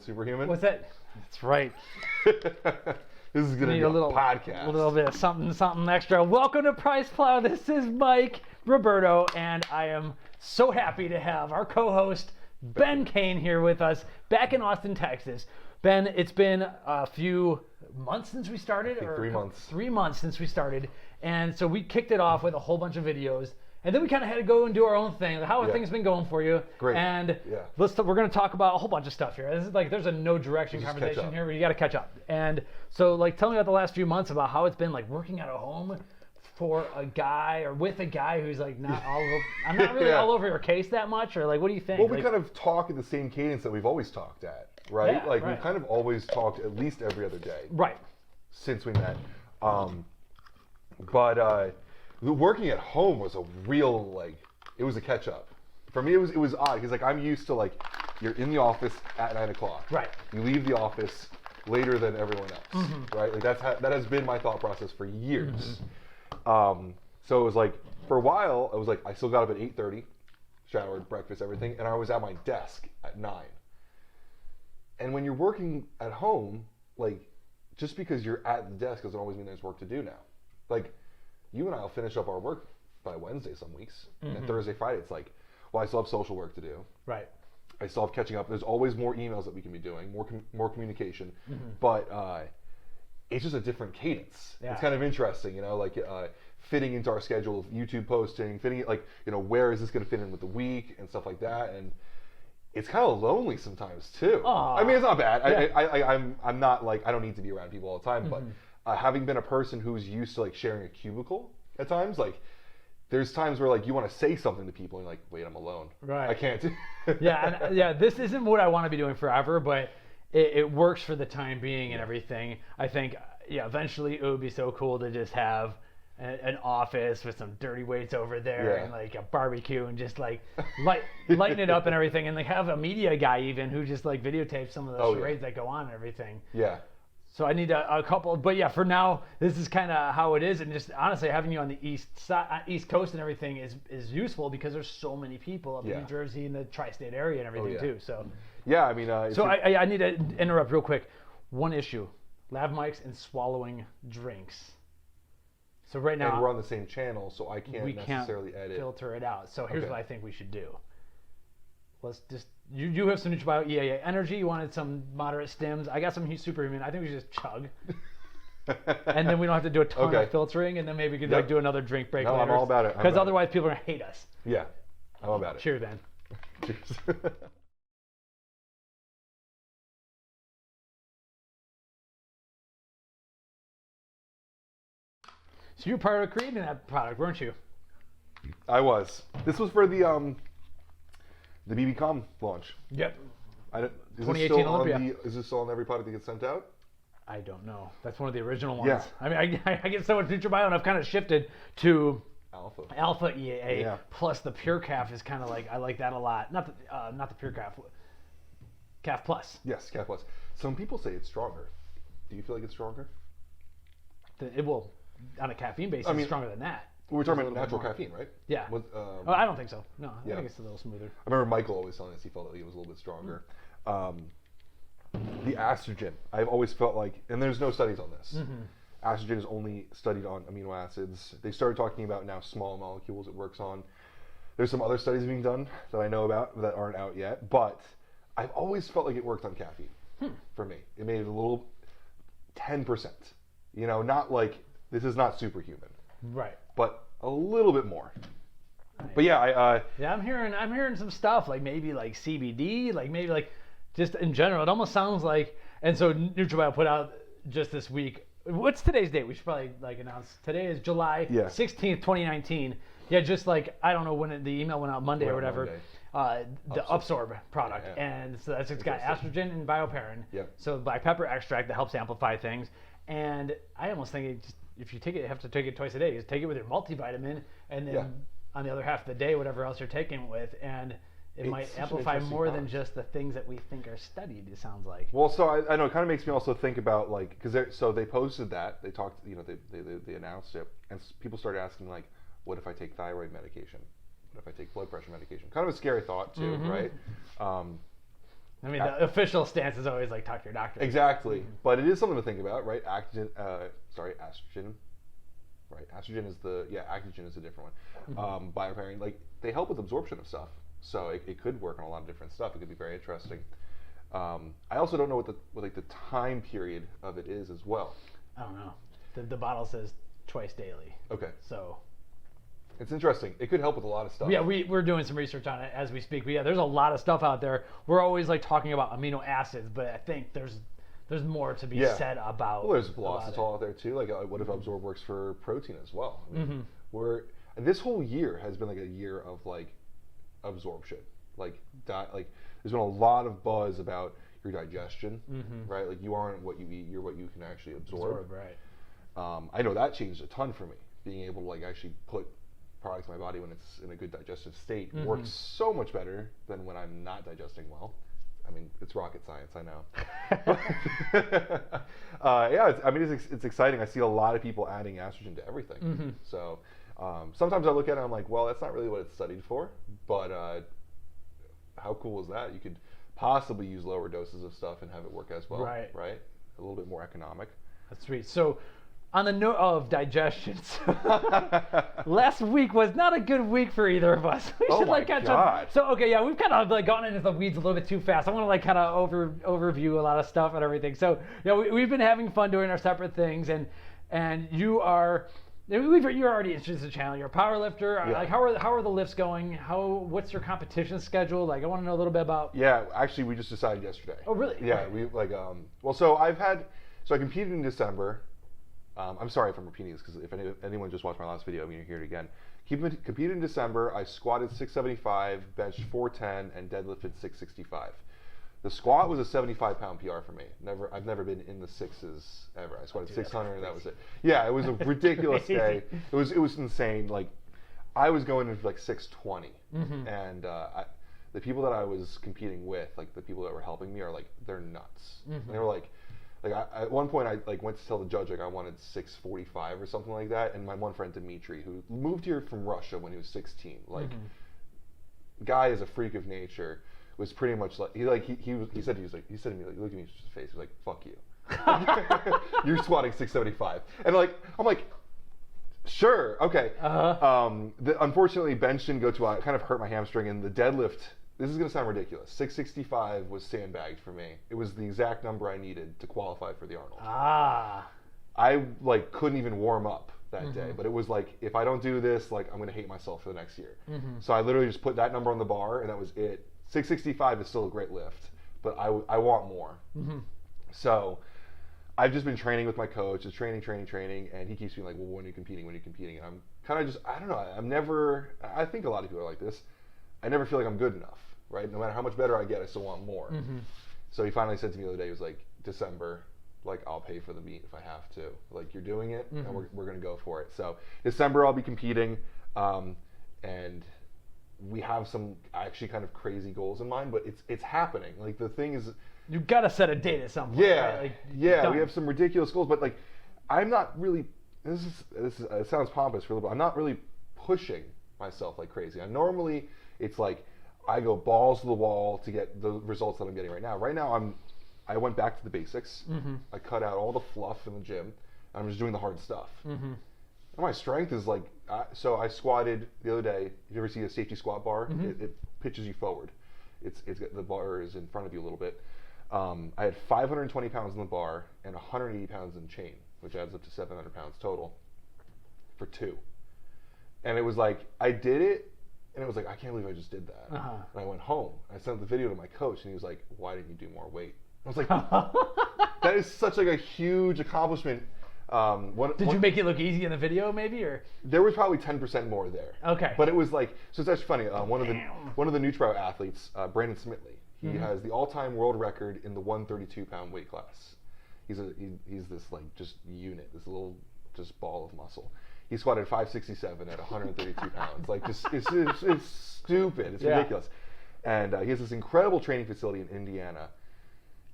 superhuman. What's that? That's right. This is going to be a podcast. A little bit of something extra. Welcome to PricePlow. This is Mike Roberto, and I am so happy to have our co-host, Ben Kane, here with us, back in Austin, Texas. Ben, it's been a few months since we started? I think 3 months. 3 months since we started. And so we kicked it off with a whole bunch of videos. And then we kind of had to go and do our own thing. How have things been going for you? Great. And we're going to talk about a whole bunch of stuff here. This is like, there's a no direction conversation here where you got to catch up. And so tell me about the last few months about how it's been like working out of home for a guy or with a guy who's like not all over, I'm not really all over your case that much, or like, what do you think? Well, we kind of talk at the same cadence that we've always talked at, right? Yeah, like we've kind of always talked at least every other day. Right. Since we met. But working at home was a real, like, it was a catch up. For me, it was odd because like I'm used to like you're in the office at 9 o'clock. Right. You leave the office later than everyone else. Right. Like that has been my thought process for years. So it was like for a while I was like I still got up at 8:30, showered, breakfast, everything, and I was at my desk at 9. And when you're working at home, like just because you're at the desk doesn't always mean there's work to do now. Like you and I will finish up our work by Wednesday some weeks, and Thursday, Friday it's like, well, I still have social work to do. Right. I still have catching up. There's always more emails that we can be doing, more communication, but it's just a different cadence. Yeah. It's kind of interesting, you know, like fitting into our schedule of YouTube posting, fitting it like, you know, where is this going to fit in with the week and stuff like that, and it's kind of lonely sometimes too. Aww. I mean, it's not bad. Yeah. I'm not like I don't need to be around people all the time, but having been a person who's used to like sharing a cubicle at times, like there's times where like you want to say something to people and you're like, wait, I'm alone. Right. I can't. This isn't what I want to be doing forever, but it works for the time being and everything. I think, eventually it would be so cool to just have an office with some dirty weights over there and like a barbecue and just like lighten it up and everything, and like have a media guy even who just like videotapes some of the charades that go on and everything. Yeah. So I need a couple, but for now this is kind of how it is, and just honestly having you on the East Coast and everything is useful because there's so many people up in New Jersey and the tri-state area and everything too. So I mean, I need to interrupt real quick. One issue: lav mics and swallowing drinks. So right now, and we're on the same channel, so I can't necessarily edit. Filter it out. So here's what I think we should do. Let's just, you have some NutraBio EAA energy. You wanted some moderate stims. I got some superhuman. I think we should just chug. And then we don't have to do a ton of filtering, and then maybe we could like do another drink break later. I'm all about it. Because otherwise people are going to hate us. Yeah, I'm all about it. Cheers, Ben. Cheers. So you were part of creating that product, weren't you? I was. This was for the BBCom launch. Yep. 2018 Olympia. Is this still on every product that gets sent out? I don't know. That's one of the original ones. Yeah. I mean, I get so much NutraBio, and I've kind of shifted to Alpha EAA. Yeah. Plus the Pure Calf is kind of like, I like that a lot. Not the Pure Calf. Calf Plus. Yes, Calf Plus. Some people say it's stronger. Do you feel like it's stronger? It will, on a caffeine basis, it's stronger than that. We're talking about natural caffeine, right? Yeah. I don't think so. No, I think it's a little smoother. I remember Michael always telling us he felt that it was a little bit stronger. The estrogen, I've always felt like, and there's no studies on this. Estrogen is only studied on amino acids. They started talking about now small molecules it works on. There's some other studies being done that I know about that aren't out yet, but I've always felt like it worked on caffeine for me. It made it a little 10%. You know, not like, this is not superhuman. Right. But a little bit more. Right. But I'm hearing some stuff like maybe like CBD, like maybe like just in general. It almost sounds like, and so NutraBio put out just this week. What's today's date? We should probably like announce. Today is July 16th, 2019. Yeah, just like I don't know when the email went out Monday or whatever. The Absorb product, and so it's got estrogen and bioperine. Yeah. So black pepper extract that helps amplify things, and I almost think it just, if you take it, you have to take it twice a day. Just take it with your multivitamin, and then on the other half of the day, whatever else you're taking it with, and it might amplify more than just the things that we think are studied. It sounds like. Well, so I know it kind of makes me also think about like because they posted that they talked, you know, they announced it, and people started asking like, what if I take thyroid medication? What if I take blood pressure medication? Kind of a scary thought too, right? I mean, the official stance is always like talk to your doctor. Exactly, but it is something to think about, right? Estrogen. Right, estrogen is estrogen is a different one. Biopairing, like they help with absorption of stuff, so it could work on a lot of different stuff. It could be very interesting. I also don't know what the time period of it is as well. I don't know. The bottle says twice daily. Okay. So it's interesting. It could help with a lot of stuff. Yeah, we're doing some research on it as we speak. But yeah, there's a lot of stuff out there. We're always like talking about amino acids, but I think there's more to be said about. Well, there's velocitol out there too. Like, what if Absorb works for protein as well? I mean, this whole year has been like a year of like absorption. Like there's been a lot of buzz about your digestion, right? Like you aren't what you eat, you're what you can actually absorb. Right. I know that changed a ton for me. Being able to like actually put products in my body when it's in a good digestive state works so much better than when I'm not digesting well. I mean, it's rocket science, I know. It's exciting. I see a lot of people adding estrogen to everything. So sometimes I look at it and I'm like, well, that's not really what it's studied for, but how cool is that? You could possibly use lower doses of stuff and have it work as well, right? A little bit more economic. That's sweet. So on the note of digestion, last week was not a good week for either of us. We should catch up. So we've kind of like gone into the weeds a little bit too fast. I want to like kind of overview a lot of stuff and everything. So we've been having fun doing our separate things, and you're already interested in the channel. You're a power lifter. Yeah. Like how are the lifts going? What's your competition schedule? Like I want to know a little bit about. Yeah, actually, we just decided yesterday. Oh really? Yeah, we like so I competed in December. I'm sorry if I'm repeating this because if anyone just watched my last video, I'm going to hear it again. Competed in December. I squatted 675, benched 410, and deadlifted 665. The squat was a 75-pound PR for me. I've never been in the sixes ever. I squatted 600 and that was it. Yeah, it was a ridiculous day. It was insane. Like I was going into like 620, and the people that I was competing with, like the people that were helping me, are like they're nuts. They were like at one point I like went to tell the judge like I wanted 645 or something like that, and my one friend Dimitri, who moved here from Russia when he was 16, like guy is a freak of nature, was pretty much like he said to me like look at me in his face, he was like fuck you, you're squatting 675, and I'm like sure, okay. Unfortunately bench didn't go too well. It kind of hurt my hamstring, and the deadlift. This is going to sound ridiculous. 665 was sandbagged for me. It was the exact number I needed to qualify for the Arnold. I like couldn't even warm up that day, but it was like if I don't do this, like I'm going to hate myself for the next year. So I literally just put that number on the bar, and that was it. 665 is still a great lift, but I want more. So I've just been training with my coach, just training, and he keeps being like, well, when are you competing? And I'm kind of just, I don't know. I think a lot of people are like this. I never feel like I'm good enough, right? No matter how much better I get, I still want more. So he finally said to me the other day, he was like, December, like I'll pay for the meet if I have to. Like you're doing it, and we're gonna go for it. So December I'll be competing, and we have some actually kind of crazy goals in mind, but it's happening. Like the thing is, you gotta set a date at some point. Yeah, right? We have some ridiculous goals, but like I'm not really. This is it sounds pompous for a little bit. I'm not really pushing myself like crazy. It's like I go balls to the wall to get the results that I'm getting right now. Right now I went back to the basics. I cut out all the fluff in the gym, and I'm just doing the hard stuff. And my strength is like, so I squatted the other day. If you ever see a safety squat bar, it pitches you forward. The bar is in front of you a little bit. I had 520 pounds in the bar and 180 pounds in chain, which adds up to 700 pounds total for 2. And it was like, I did it, and it was like, I can't believe I just did that. And I went home. I sent the video to my coach, and he was like, why didn't you do more weight? I was like, that is such like a huge accomplishment. Did you make it look easy in the video, maybe, or? There was probably 10% more there. Okay. But it was like, so it's actually funny. One of the NutraBio athletes, Brandon Smitley, he has the all-time world record in the 132-pound weight class. He's this like just unit, this little just ball of muscle. He squatted 567 at 132 pounds. Like just it's stupid. It's ridiculous. And he has this incredible training facility in Indiana,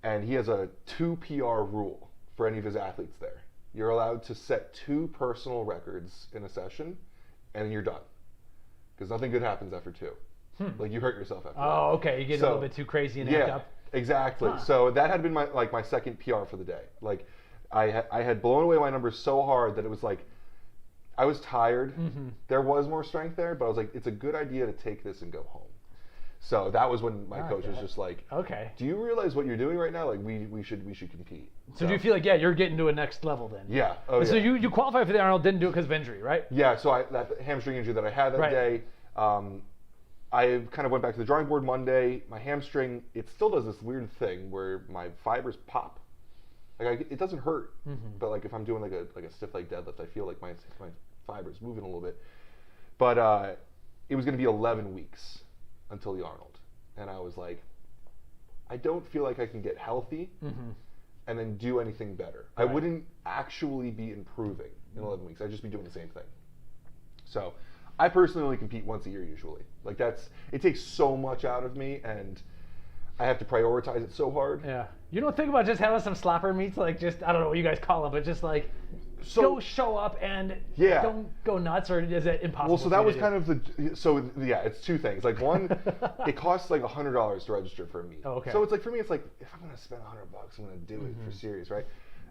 and he has a 2 PR rule for any of his athletes there. You're allowed to set 2 personal records in a session, and then you're done. Because nothing good happens after 2. Like you hurt yourself after that. Oh, okay. You get a little bit too crazy and amped up. Exactly. Huh. So that had been my second PR for the day. Like, I had blown away my numbers so hard that it was like, I was tired. There was more strength there, but I was like, it's a good idea to take this and go home. So that was when my coach was just like, okay. Do you realize what you're doing right now? Like, we should compete. So do you feel like, yeah, you're getting to a next level then? Yeah. Oh, So yeah. you qualified for the Arnold, didn't do it because of injury, right? Yeah. So that hamstring injury that I had that day, I kind of went back to the drawing board Monday. My hamstring, it still does this weird thing where my fibers pop. Like it doesn't hurt, but like if I'm doing like a stiff leg deadlift, I feel like my fibers moving a little bit. But it was going to be 11 weeks until the Arnold, and I was like, I don't feel like I can get healthy and then do anything better. Right. I wouldn't actually be improving in 11 weeks. I'd just be doing the same thing. So I personally only compete once a year usually. Like it takes so much out of me, and I have to prioritize it so hard. Yeah. You don't think about just having some slapper meets, like just, I don't know what you guys call them, but just like go show up and don't go nuts, or is it impossible? Well, so that was kind of it's two things. Like one, it costs like $100 to register for a meet. Oh, okay. So it's like, for me, it's like, if I'm gonna spend $100, I'm gonna do it for serious, right?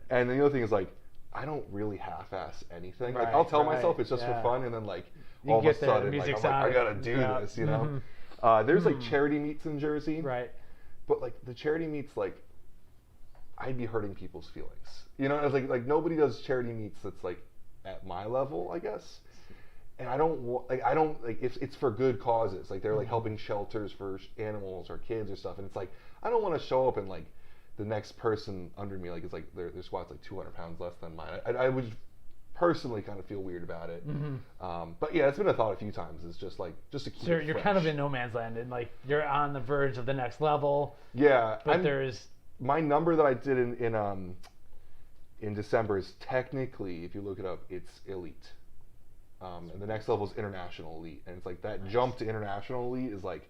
And then the other thing is like, I don't really half-ass anything. Like I'll tell myself it's just for fun, and then like all of a sudden, like, I'm like, I gotta do this, you know? There's like charity meets in Jersey. Right. But like the charity meets, like I'd be hurting people's feelings. You know, it's like nobody does charity meets that's like at my level, I guess. And I don't if it's for good causes, like they're like helping shelters for animals or kids or stuff, and it's like I don't want to show up and like the next person under me like it's like their squat's like 200 pounds less than mine. I would personally kind of feel weird about it. But yeah, it's been a thought a few times. It's just like to keep. So you're kind of in no man's land, and like you're on the verge of the next level. Yeah, but there's my number that I did in December is technically, if you look it up, it's elite. And the next level is international elite, and it's like that jump to international elite is like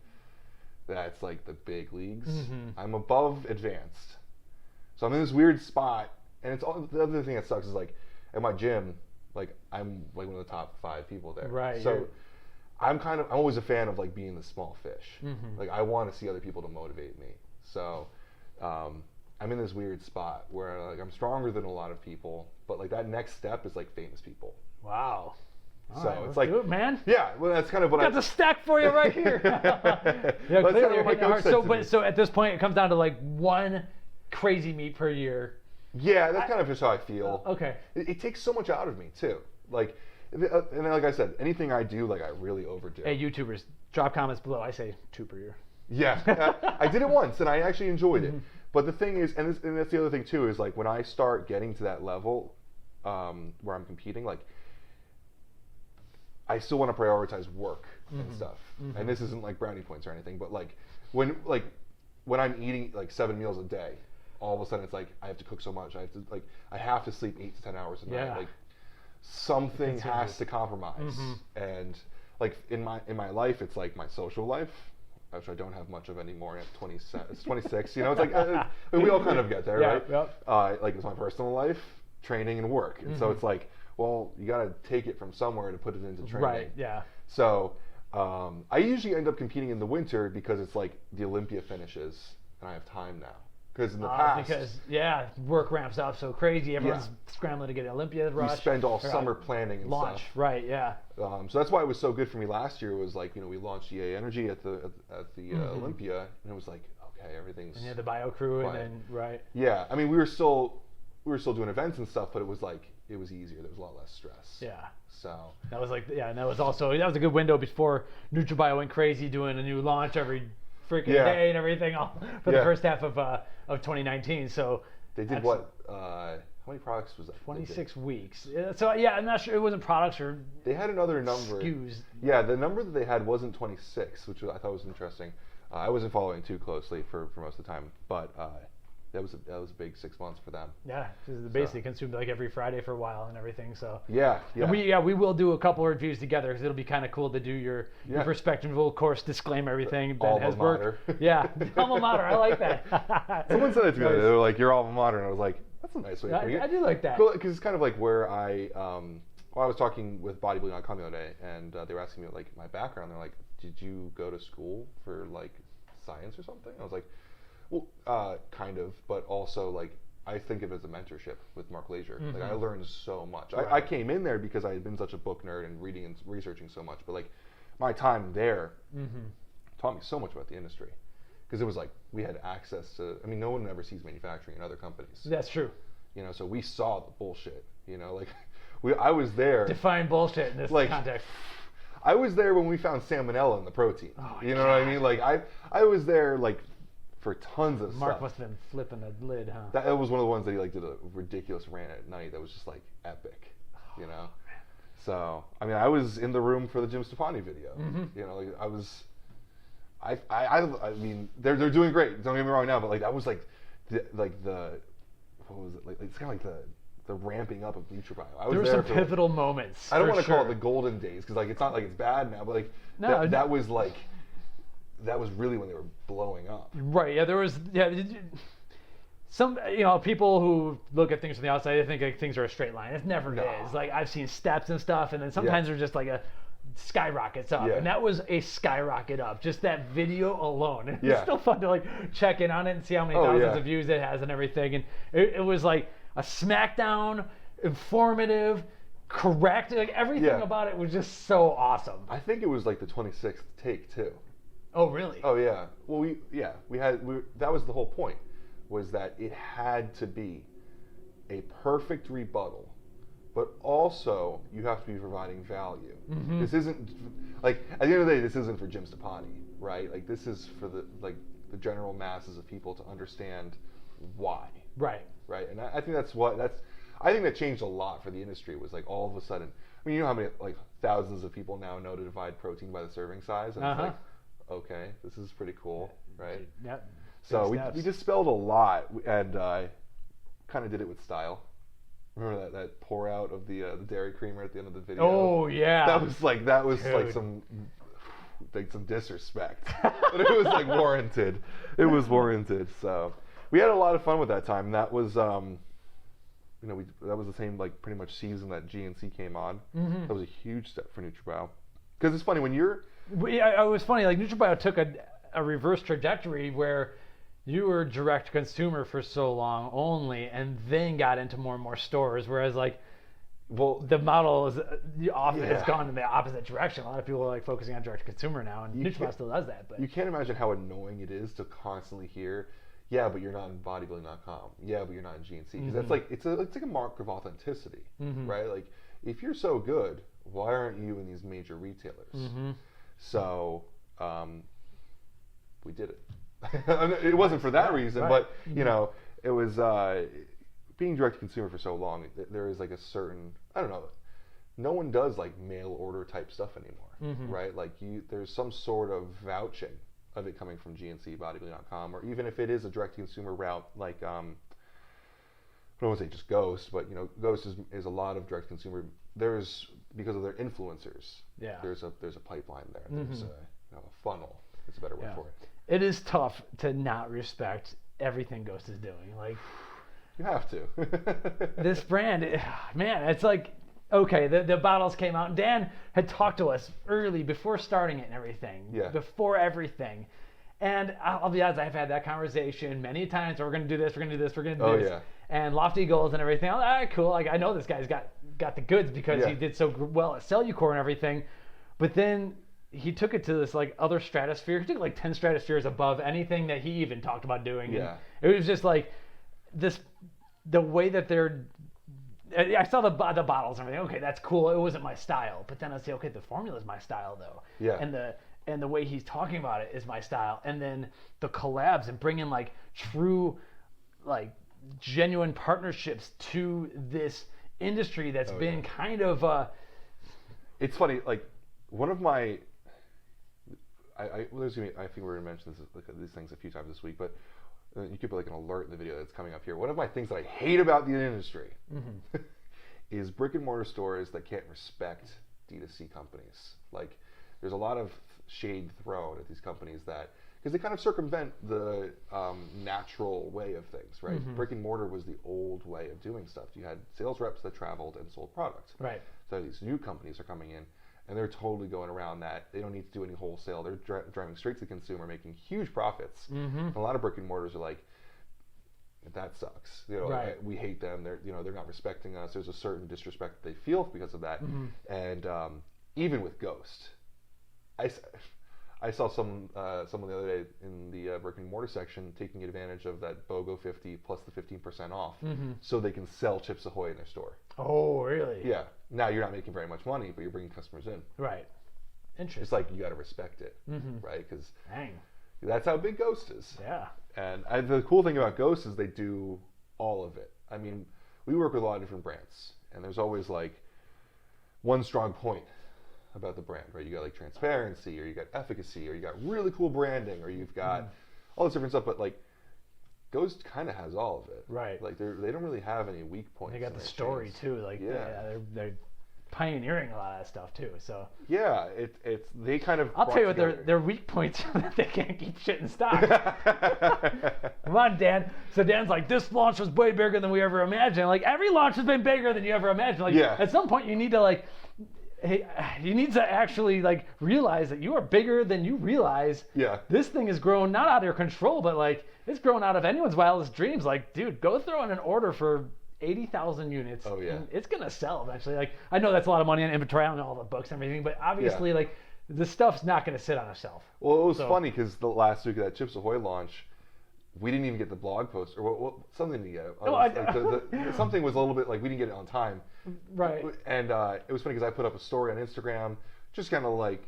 that's like the big leagues. I'm above advanced, so I'm in this weird spot, and it's all the other thing that sucks is like at my gym, like I'm like one of the top 5 people there. Right. So I'm always a fan of like being the small fish. Like I want to see other people to motivate me. So I'm in this weird spot where like I'm stronger than a lot of people, but like that next step is like famous people. Wow. So it's like, do it, man. Yeah, well, that's kind of what got the stack for you right here. Yeah, clearly you're hitting hard. So at this point, it comes down to like one crazy meet per year. Yeah, that's kind of just how I feel. Okay. It takes so much out of me too. Like, and then, like I said, anything I do, like I really overdo. Hey, YouTubers, drop comments below. I say 2 per year. Yeah, I did it once and I actually enjoyed it. But the thing is, and that's the other thing too, is like when I start getting to that level where I'm competing, like I still want to prioritize work and stuff. And this isn't like brownie points or anything, but like when I'm eating like 7 meals a day, all of a sudden it's like I have to cook so much. I have to sleep 8 to 10 hours a night. Like something has to compromise. And like in my life, it's like my social life, which I don't have much of anymore at 27. It's 26. You know, it's like we all kind of get there, right? Yep. Like it's my personal life, training, and work. And so it's like, well, you got to take it from somewhere to put it into training. Right. Yeah. So I usually end up competing in the winter because it's like the Olympia finishes and I have time now. Because in the past, work ramps up so crazy. Everyone's scrambling to get Olympia rush. We spend all summer planning and launch. Stuff. Right. Yeah. So that's why it was so good for me last year. Was like, you know, we launched EA Energy at the Olympia, and it was like, okay, everything's. And you had the bio crew, and then Yeah, I mean, we were still doing events and stuff, but it was like it was easier. There was a lot less stress. Yeah. So that was like, and that was a good window before NutraBio went crazy doing a new launch every freaking day and everything for the first half of 2019. So they did what? How many products was that? 26 weeks. So I'm not sure. It wasn't products or. They had another number. SKUs. Yeah, the number that they had wasn't 26, which I thought was interesting. I wasn't following too closely for most of the time, but that was a big 6 months for them. Yeah, because they basically consumed like every Friday for a while and everything. So yeah. And we will do a couple of reviews together because it'll be kind of cool to do your perspective. We'll of course disclaim everything. Ben has worked. Yeah, alma mater. I like that. Someone said it to me. They were like, "Your alma mater," and I was like, "That's a nice way to put it." I do like that. Because it's kind of like where I was talking with bodybuilding.com the other day, and they were asking me like my background. They're like, "Did you go to school for like science or something?" I was like, Well, kind of, but also like I think of it as a mentorship with Mark Lazier. Like I learned so much. Right. I came in there because I had been such a book nerd and reading and researching so much, but like my time there taught me so much about the industry because it was like we had access to. I mean, no one ever sees manufacturing in other companies. That's true. You know, so we saw the bullshit. You know, like I was there. Define bullshit in this context. I was there when we found salmonella in the protein. Oh, you know what I mean? Like I was there like for tons of Mark stuff. must have been flipping the lid, huh? That was one of the ones that he like did a ridiculous rant at night that was just like epic, you know. So I mean, I was in the room for the Jim Stefani video. You know, like I was. I mean, they're doing great. Don't get me wrong now, but like that was like the what was it like? It's kind of like the ramping up of NutraBio. There were some pivotal moments. I don't want to call it the golden days because like it's not like it's bad now, but like that was like that was really when they were blowing up. Right. Yeah. There was some people who look at things from the outside, they think like things are a straight line. It never is. Like I've seen steps and stuff, and then sometimes they're just like a skyrockets up, and that was a skyrocket up. Just that video alone. And it's still fun to like check in on it and see how many thousands of views it has and everything. And it was like a smackdown, informative, correct. Like everything about it was just so awesome. I think it was like the 26th take too. Oh really? Oh yeah. Well we that was the whole point, was that it had to be a perfect rebuttal, but also you have to be providing value. This isn't like at the end of the day, this isn't for Jim Stefani, right? Like this is for the general masses of people to understand why. Right. And I think I think that changed a lot for the industry. Was like all of a sudden, I mean, you know how many like thousands of people now know to divide protein by the serving size, and it's like, okay, this is pretty cool, right? Yep. So we dispelled a lot, and kind of did it with style. Remember that pour out of the dairy creamer at the end of the video? Oh yeah. That was like some disrespect, but it was like warranted. It was warranted. So we had a lot of fun with that time. That was that was the same like pretty much season that GNC came on. That was a huge step for NutraBio. Because it's funny when you're. It was funny. Like NutraBio took a reverse trajectory where you were direct consumer for so long only, and then got into more and more stores. Whereas like, the model is often has gone in the opposite direction. A lot of people are like focusing on direct consumer now, and NutraBio still does that. But you can't imagine how annoying it is to constantly hear, yeah, but you're not in bodybuilding.com. Yeah, but you're not in GNC. Because that's like it's like a mark of authenticity, right? Like if you're so good, why aren't you in these major retailers? So we did it. It wasn't for that reason, but it was being direct to consumer for so long. There is like a certain, I don't know, no one does like mail order type stuff anymore, right? Like there's some sort of vouching of it coming from GNC, bodybuilding.com, or even if it is a direct to consumer route, like I don't want to say just Ghost, but Ghost is a lot of direct consumer. There's because of their influencers. Yeah. There's a pipeline there. There's a funnel. It's a better word for it. It is tough to not respect everything Ghost is doing. Like, you have to. This brand, man, it's like, okay, the bottles came out. Dan had talked to us early before starting it and everything. Yeah. Before everything. And I'll be honest, I've had that conversation many times. We're going to do this, we're going to do this, we're going to do this. And lofty goals and everything. All right, cool. Like, I know this guy's got the goods because he did so well at Cellucor and everything. But then he took it to this like other stratosphere. He took like 10 stratospheres above anything that he even talked about doing. Yeah. And it was just like the way that I saw the bottles and everything. Okay, that's cool. It wasn't my style. But then I say, okay, the formula is my style though. Yeah. And the way he's talking about it is my style. And then the collabs and bringing like true, like genuine partnerships to this industry that's been kind of. It's funny, like one of my. I think we're going to mention these things a few times this week, but you could put like an alert in the video that's coming up here. One of my things that I hate about the industry is brick and mortar stores that can't respect D2C companies. Like, there's a lot of shade thrown at these companies because they kind of circumvent the natural way of things, right? Brick and mortar was the old way of doing stuff. You had sales reps that traveled and sold products. Right. So these new companies are coming in, and they're totally going around that. They don't need to do any wholesale. They're driving straight to the consumer, making huge profits. And a lot of brick and mortars are like, that sucks. You know, Right. we hate them. They're not respecting us. There's a certain disrespect that they feel because of that. And even with Ghost, I saw someone the other day in the brick and mortar section taking advantage of that BOGO 50 plus the 15% off, so they can sell Chips Ahoy in their store. Oh, really? Yeah. Now you're not making very much money, but you're bringing customers in. Right. Interesting. It's like you got to respect it, right? Because Dang. that's how big Ghost is. Yeah. And the cool thing about Ghost is they do all of it. I mean, we work with a lot of different brands, and there's always like one strong point about the brand, right? You got like transparency, or you got efficacy, or you got really cool branding, or you've got all this different stuff. But like Ghost kind of has all of it. Right. Like they don't really have any weak points. They got in the their story chains. too. Like they're pioneering a lot of that stuff too. So yeah, it's they kind of. I'll tell you what together. their weak points are that they can't keep shit in stock. Come on, Dan. So Dan's like, this launch was way bigger than we ever imagined. Like every launch has been bigger than you ever imagined. Like at some point you need to like. Hey, you need to actually like realize that you are bigger than you realize. Yeah. This thing is grown not out of your control, but like it's grown out of anyone's wildest dreams. Like, dude, go throw in an order for 80,000 units. Oh yeah. And it's gonna sell eventually. Like, I know that's a lot of money on inventory. I don't know all the books and everything, but obviously, like, the stuff's not gonna sit on a shelf. Well, it was funny because the last week of that Chips Ahoy launch, we didn't even get the blog post or something to get. Something was a little bit like we didn't get it on time. Right. And it was funny because I put up a story on Instagram, just kind of like,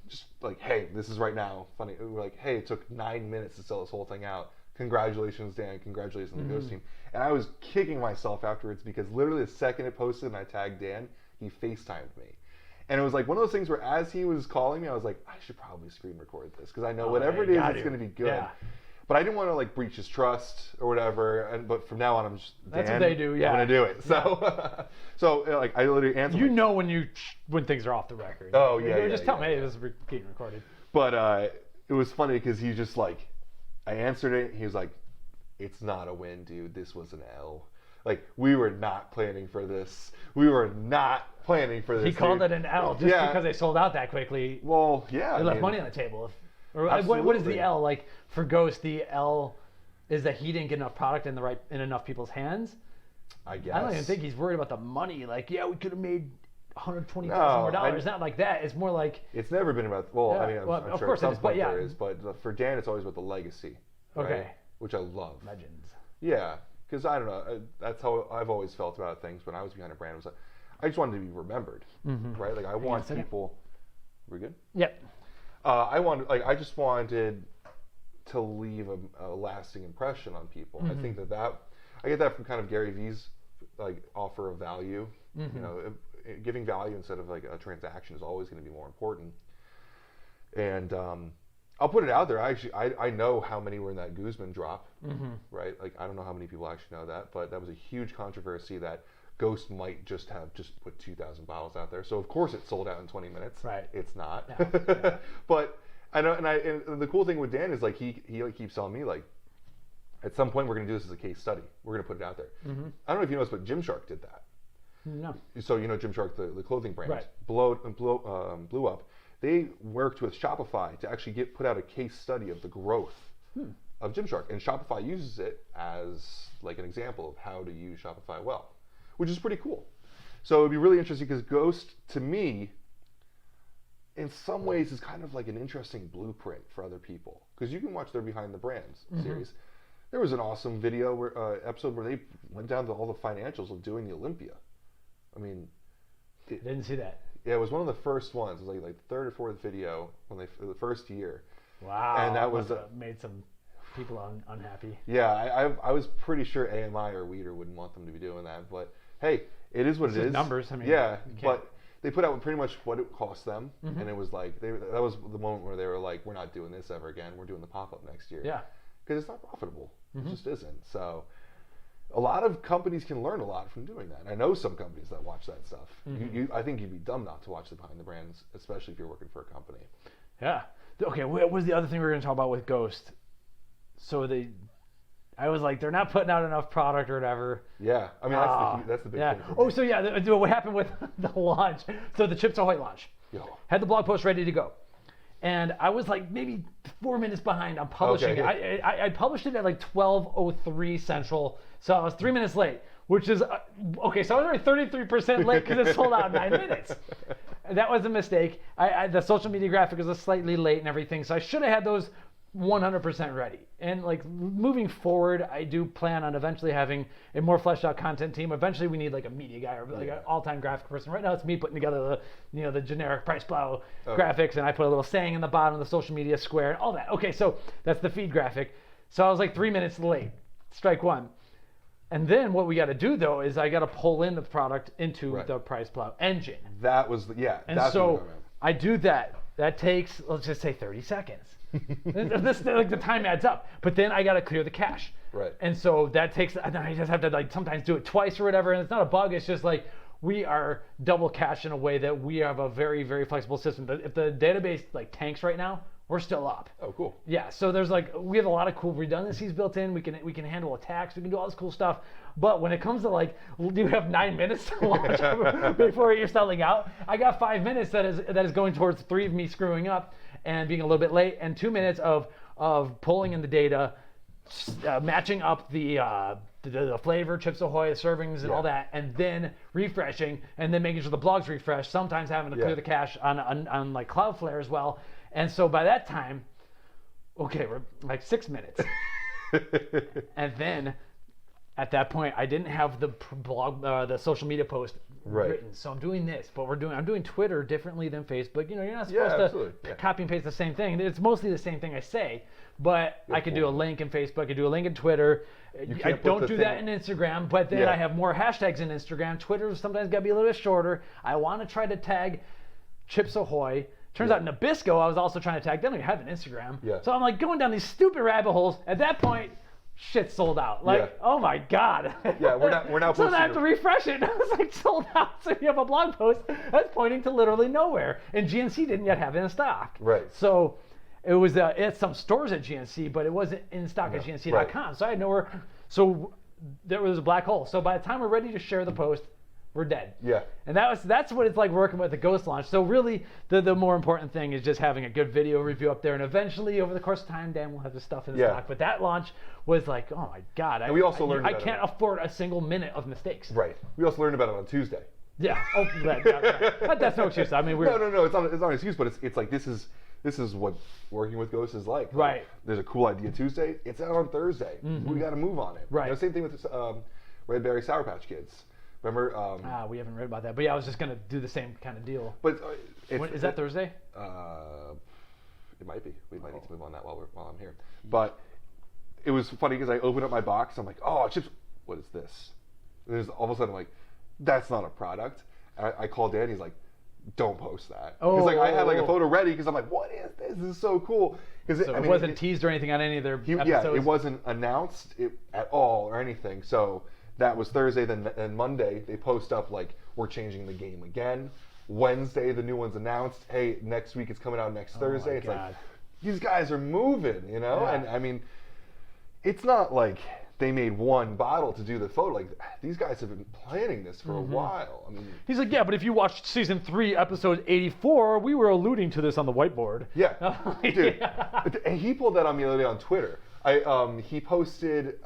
just like, hey, this is right now. Funny. We're like, hey, it took 9 minutes to sell this whole thing out. Congratulations, Dan. Congratulations on the Ghost team. And I was kicking myself afterwards because literally the second it posted and I tagged Dan, he FaceTimed me. And it was like one of those things where as he was calling me, I was like, I should probably screen record this because I know whatever it is, it's going to be good. Yeah. But I didn't want to like breach his trust or whatever. But from now on, I'm just that's what they do. Yeah, I'm gonna do it. So, like I literally answered. You know when things are off the record. Oh yeah. Just tell me, hey, this is being recorded. But it was funny because he just like, I answered it. He was like, "It's not a win, dude. This was an L. Like we were not planning for this. We were not planning for this." He called it an L just because they sold out that quickly. Well, yeah. They left money on the table. What is the L? Like for Ghost, the L is that he didn't get enough product in enough people's hands. I guess. I don't even think he's worried about the money. Like, yeah, we could have made $120,000 more dollars. It's not like that. It's more like it's never been about. Well, I mean, I'm of sure course at some it is, point but there is. But for Dan, it's always about the legacy. Okay. Right? Which I love. Legends. Yeah, because I don't know. That's how I've always felt about things when I was behind a brand. It was like, I just wanted to be remembered, right? Like I want people. We're good. Yep. I just wanted to leave a lasting impression on people. I think that I get that from kind of Gary Vee's like offer of value. Giving value instead of like a transaction is always going to be more important. And I'll put it out there. I know how many were in that Guzman drop, right? Like I don't know how many people actually know that, but that was a huge controversy that Ghost might just put 2,000 bottles out there. So of course it sold out in 20 minutes. Right. It's not. No. But I know, and the cool thing with Dan is like he like keeps telling me like, at some point we're going to do this as a case study. We're going to put it out there. I don't know if you noticed, but Gymshark did that. No. So Gymshark, the clothing brand, right. blew up. They worked with Shopify to actually put out a case study of the growth of Gymshark, and Shopify uses it as like an example of how to use Shopify well, which is pretty cool. So it'd be really interesting because Ghost, to me, in some ways is kind of like an interesting blueprint for other people because you can watch their Behind the Brands series. There was an awesome episode where they went down to all the financials of doing the Olympia. I mean, didn't see that. Yeah, it was one of the first ones. It was like the third or fourth video the first year. Wow. And that was made some people unhappy. Yeah, I was pretty sure AMI or Weeder wouldn't want them to be doing that, but hey, it is what it is. Numbers. I mean, yeah, but they put out pretty much what it cost them, and it was like that was the moment where they were like, "We're not doing this ever again. We're doing the pop-up next year." Yeah, because it's not profitable. It just isn't. So, a lot of companies can learn a lot from doing that. And I know some companies that watch that stuff. I think you'd be dumb not to watch the Behind the Brands, especially if you're working for a company. Yeah. Okay. What was the other thing we were going to talk about with Ghost? So I was like, they're not putting out enough product or whatever. Yeah, I mean that's the big thing. Oh, so yeah, what happened with the launch? So the Chips Ahoy launch. Yo. Had the blog post ready to go, and I was like maybe 4 minutes behind on publishing it. I published it at like 12:03 Central, so I was 3 minutes late, which is okay. So I was already 33% late because it sold out in 9 minutes. That was a mistake. The social media graphic was slightly late and everything, so I should have had those 100% ready. And like moving forward, I do plan on eventually having a more fleshed out content team. Eventually we need like a media guy or like an all-time graphic person. Right now it's me putting together the generic PricePlow graphics, and I put a little saying in the bottom of the social media square and all that. Okay, so that's the feed graphic. So I was like 3 minutes late, strike one. And then what we got to do though is I got to pull in the product into the PricePlow engine. That was And so I do that. That takes, let's just say 30 seconds. Like the time adds up, but then I got to clear the cache. Right. And so that takes, and I just have to like sometimes do it twice or whatever. And it's not a bug. It's just like we are double cached in a way that we have a very, very flexible system. If the database like tanks right now, we're still up. Oh, cool. Yeah. So there's like, we have a lot of cool redundancies built in. We can handle attacks. We can do all this cool stuff. But when it comes to like, you have 9 minutes to launch before you're selling out. I got 5 minutes that is going towards 3 of me screwing up and being a little bit late, and 2 minutes of pulling in the data, matching up the flavor, Chips Ahoy, servings, and all that, and then refreshing, and then making sure the blogs refresh. Sometimes having to clear the cache on like Cloudflare as well. And so by that time, okay, we're like 6 minutes, and then at that point, I didn't have the blog, the social media post written. So I'm doing this, but I'm doing Twitter differently than Facebook. You're not supposed to copy and paste the same thing. It's mostly the same thing I say, but I could do a link in Facebook, I could do a link in Twitter. I don't do that in Instagram, but then I have more hashtags in Instagram. Twitter sometimes got to be a little bit shorter. I want to try to tag Chips Ahoy. Turns out Nabisco, I was also trying to tag. They don't even have an Instagram. Yeah. So I'm like going down these stupid rabbit holes. At that point, shit sold out. Like, oh my God. Yeah, we're now so then I have to refresh it. I was like, sold out. So you have a blog post that's pointing to literally nowhere. And GNC didn't yet have it in stock. Right. So it was at some stores at GNC, but it wasn't in stock at GNC.com. Right. So I had nowhere. So there was a black hole. So by the time we're ready to share the post, we're dead. Yeah. And that's what it's like working with the Ghost launch. So really, the more important thing is just having a good video review up there, and eventually, over the course of time, Dan will have the stuff in the stock. But that launch was like, oh my God. And we also learned I can't afford a single minute of mistakes. Right. We also learned about it on Tuesday. Yeah. Oh, that's no excuse. I mean, no. It's not an excuse, but it's like this is what working with Ghost is like. Right. There's a cool idea Tuesday. It's out on Thursday. Mm-hmm. We got to move on it. Right. Same thing with Red Berry Sour Patch Kids. Remember? We haven't read about that, but yeah, I was just gonna do the same kind of deal. But is that Thursday? It might be. We might need to move on that while I'm here. But it was funny because I opened up my box. I'm like, oh, Chips. What is this? And there's all of a sudden I'm like, that's not a product. And I called Dan. He's like, don't post that. Because I had like a photo ready because I'm like, what is this? This is so cool. So it wasn't teased or anything on any of their episodes? Yeah, it wasn't announced at all or anything. So that was Thursday. Then Monday they post up like, we're changing the game again. Wednesday the new one's announced. Hey, next week it's coming out next Thursday. It's like, these guys are moving, you know? Yeah. And I mean, it's not like they made one bottle to do the photo. Like, these guys have been planning this for a while. I mean, he's like, yeah, but if you watched season 3, episode 84, we were alluding to this on the whiteboard. Yeah, dude. And he pulled that on me the other day on Twitter. He posted.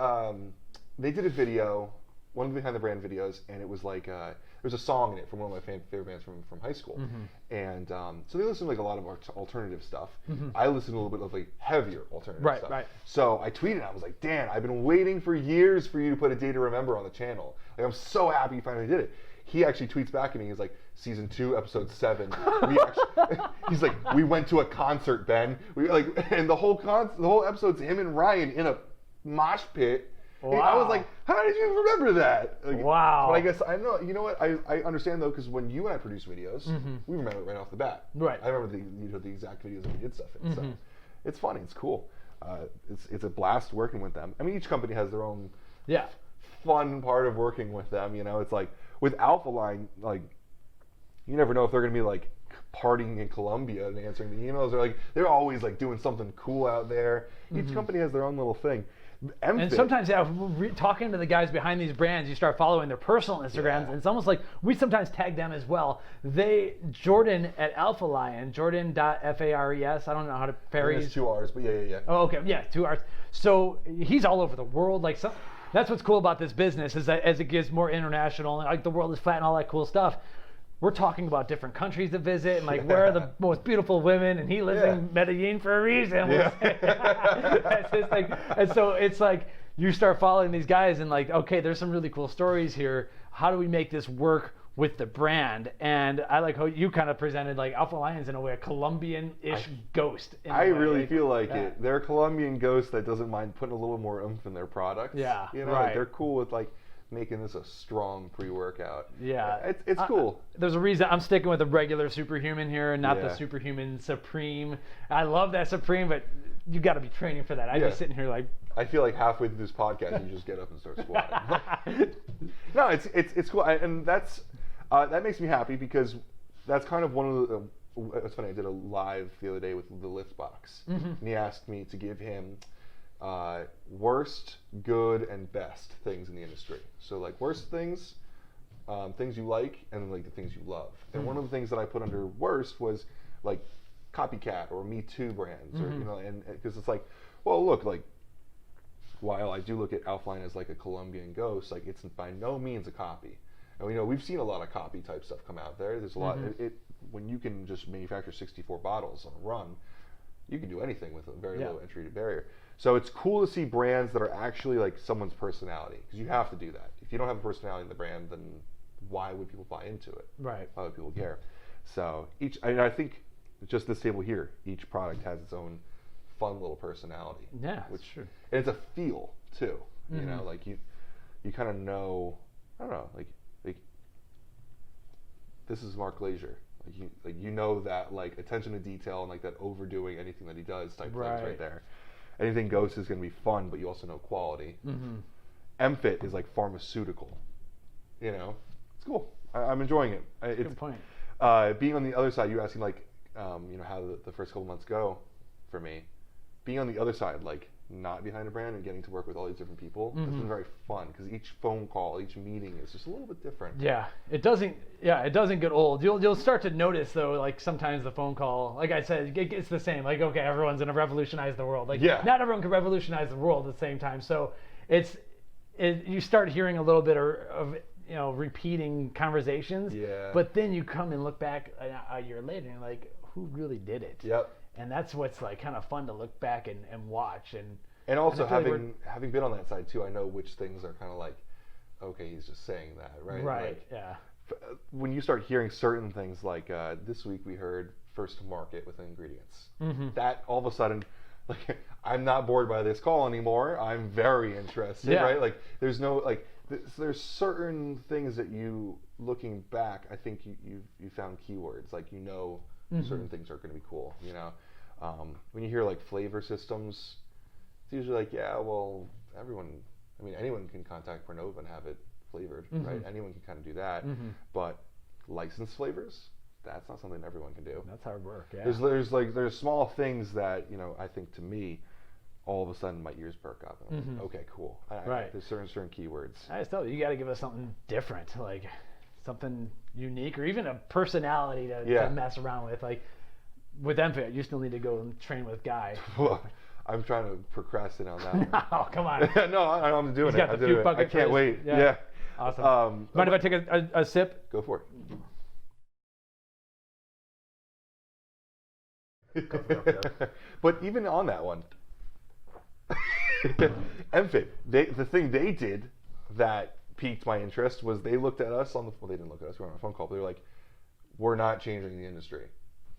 They did a video, one of the behind the brand videos, and it was like there's a song in it from one of my favorite bands from high school, and so they listen to like a lot of alternative stuff. I listen to a little bit of like heavier alternative stuff. Right. So I tweeted, I was like, Dan, I've been waiting for years for you to put A Day to Remember on the channel. Like, I'm so happy you finally did it. He actually tweets back at me. He's like, season 2, episode 7. He's like, we went to a concert, Ben. And the whole episode's him and Ryan in a mosh pit. Wow. I was like, how did you remember that? Like, wow. But I guess I know. You know what? I understand though, because when you and I produce videos, we remember it right off the bat. Right. I remember the exact videos that we did stuff in. So it's funny. It's cool. It's a blast working with them. I mean, each company has their own fun part of working with them. You know, it's like with Alpha Line, like you never know if they're gonna be like partying in Colombia and answering the emails. They're always like doing something cool out there. Each company has their own little thing. Mfit. And sometimes, talking to the guys behind these brands, you start following their personal Instagrams, and it's almost like we sometimes tag them as well. Jordan at Alpha Lion, Jordan.Fares, I don't know how to parry. It's 2 R's, but yeah. Oh, okay, yeah, 2 R's. So he's all over the world. Like, that's what's cool about this business is that as it gets more international and like the world is flat and all that cool stuff, we're talking about different countries to visit and like where are the most beautiful women, and he lives in Medellin for a reason. That's his thing. And so it's like you start following these guys and like, okay, there's some really cool stories here. How do we make this work with the brand? And I like how you kind of presented like Alpha Lion's in a way a Colombian-ish ghost. I really feel like it. They're a Colombian ghost that doesn't mind putting a little more oomph in their product. Yeah, you know, like they're cool with like making this a strong pre-workout. Yeah, it's cool. There's a reason I'm sticking with the regular Superhuman here and not the Superhuman Supreme. I love that Supreme, but you got to be training for that. I'd be sitting here like. I feel like halfway through this podcast, you just get up and start squatting. No, it's cool, and that's that makes me happy because that's kind of one of the. It's funny. I did a live the other day with the Lift Box, and he asked me to give him. Worst, good, and best things in the industry. So like worst things, things you like, and then like the things you love. And one of the things that I put under worst was like copycat or Me Too brands, or you know, and because it's like, well, look, like while I do look at Alpha Lion as like a Colombian ghost, like it's by no means a copy. And we know we've seen a lot of copy type stuff come out there. There's a lot. When you can just manufacture 64 bottles on a run, you can do anything with a very low entry barrier. So it's cool to see brands that are actually like someone's personality, because you have to do that. If you don't have a personality in the brand, then why would people buy into it? Right. Why would people care? So I think just this table here, each product has its own fun little personality. Yeah, that's true. And it's a feel too. You know, like you kind of know. I don't know, like this is Mark Glazier. Like you know that like attention to detail and like that overdoing anything that he does type things right there. Anything Ghost is going to be fun, but you also know quality. Mfit is like pharmaceutical. You know, it's cool. I'm enjoying it. It's good point. Being on the other side, you asking like, you know, how the first couple months go for me. Being on the other side, like not behind a brand and getting to work with all these different people, it's been very fun because each phone call, each meeting is just a little bit different. Yeah, it doesn't get old. You'll start to notice though, like sometimes the phone call, like I said, it's the same. Like, okay, everyone's gonna revolutionize the world. Like, not everyone can revolutionize the world at the same time. So you start hearing a little bit of you know, repeating conversations. Yeah. But then you come and look back a year later and you're like, who really did it? Yep. And that's what's like kind of fun to look back and watch and also having been on that side too, I know which things are kind of like, okay, he's just saying that, right? Right. Like, yeah. When you start hearing certain things like this week we heard first to market with ingredients, that all of a sudden, like I'm not bored by this call anymore. I'm very interested, right? Like there's no like there's certain things that you looking back, I think you found keywords like certain things are going to be cool, you know. When you hear like flavor systems, it's usually like, yeah, well, anyone can contact Pernova and have it flavored, right? Anyone can kind of do that, but licensed flavors, that's not something everyone can do. That's hard work. Yeah. There's small things that, you know, I think to me, all of a sudden my ears perk up and I'm like, okay, cool. There's certain keywords. I just tell you got to give us something different, like something unique or even a personality to mess around with. Like with Mfit, you still need to go and train with Guy. Well, I'm trying to procrastinate on that one. Oh, come on. No, I'm doing He's got it. the puke I can't first. wait. Yeah. Awesome. Mind if I take a sip? Go for it. But even on that one, Mfit, the thing they did that piqued my interest was they looked at us they didn't look at us, we were on a phone call, but they were like, we're not changing the industry.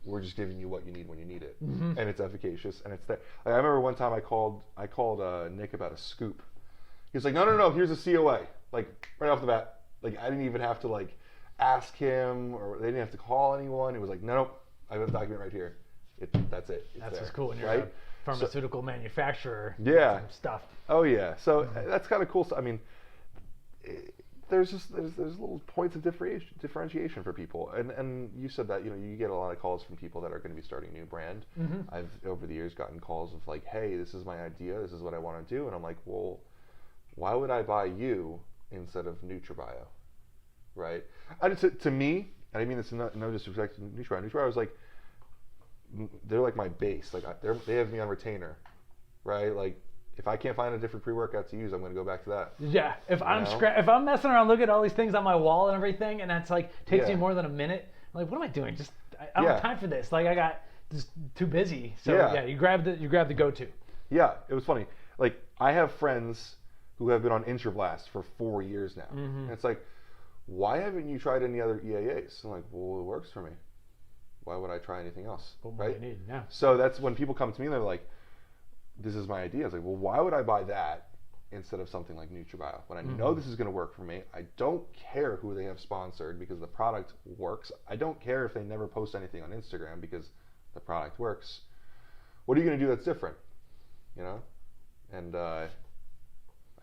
We're just giving you what you need when you need it. And it's efficacious and it's there. Like, I remember one time I called Nick about a scoop. He was like, no, here's a COA. Like right off the bat. Like I didn't even have to like ask him or they didn't have to call anyone. It was like, no, I have a document right here. That's it. That's what's cool when you're a pharmaceutical manufacturer. Yeah. Stuff. Oh yeah. So that's kind of cool. I mean, there's little points of differentiation for people, and you said that you get a lot of calls from people that are going to be starting a new brand. I've over the years gotten calls of like, hey, this is my idea, this is what I want to do, and I'm like, well, why would I buy you instead of NutraBio, right? To me, and I mean this no disrespect to NutraBio. NutraBio was like, they're like my base, like they have me on retainer, right? Like, if I can't find a different pre-workout to use, I'm going to go back to that. Yeah, if I'm messing around looking at all these things on my wall and everything, and that's like takes me more than a minute, I'm like, what am I doing? I don't have time for this. Like, I got just too busy. So you grab the go-to. Yeah, it was funny. Like, I have friends who have been on Intrablast for 4 years now, and it's like, why haven't you tried any other EAAs? I'm like, well, it works for me. Why would I try anything else? Right? So that's when people come to me and they're like, this is my idea. I was like, well, why would I buy that instead of something like NutraBio? When I know this is going to work for me, I don't care who they have sponsored because the product works. I don't care if they never post anything on Instagram because the product works. What are you going to do that's different? And I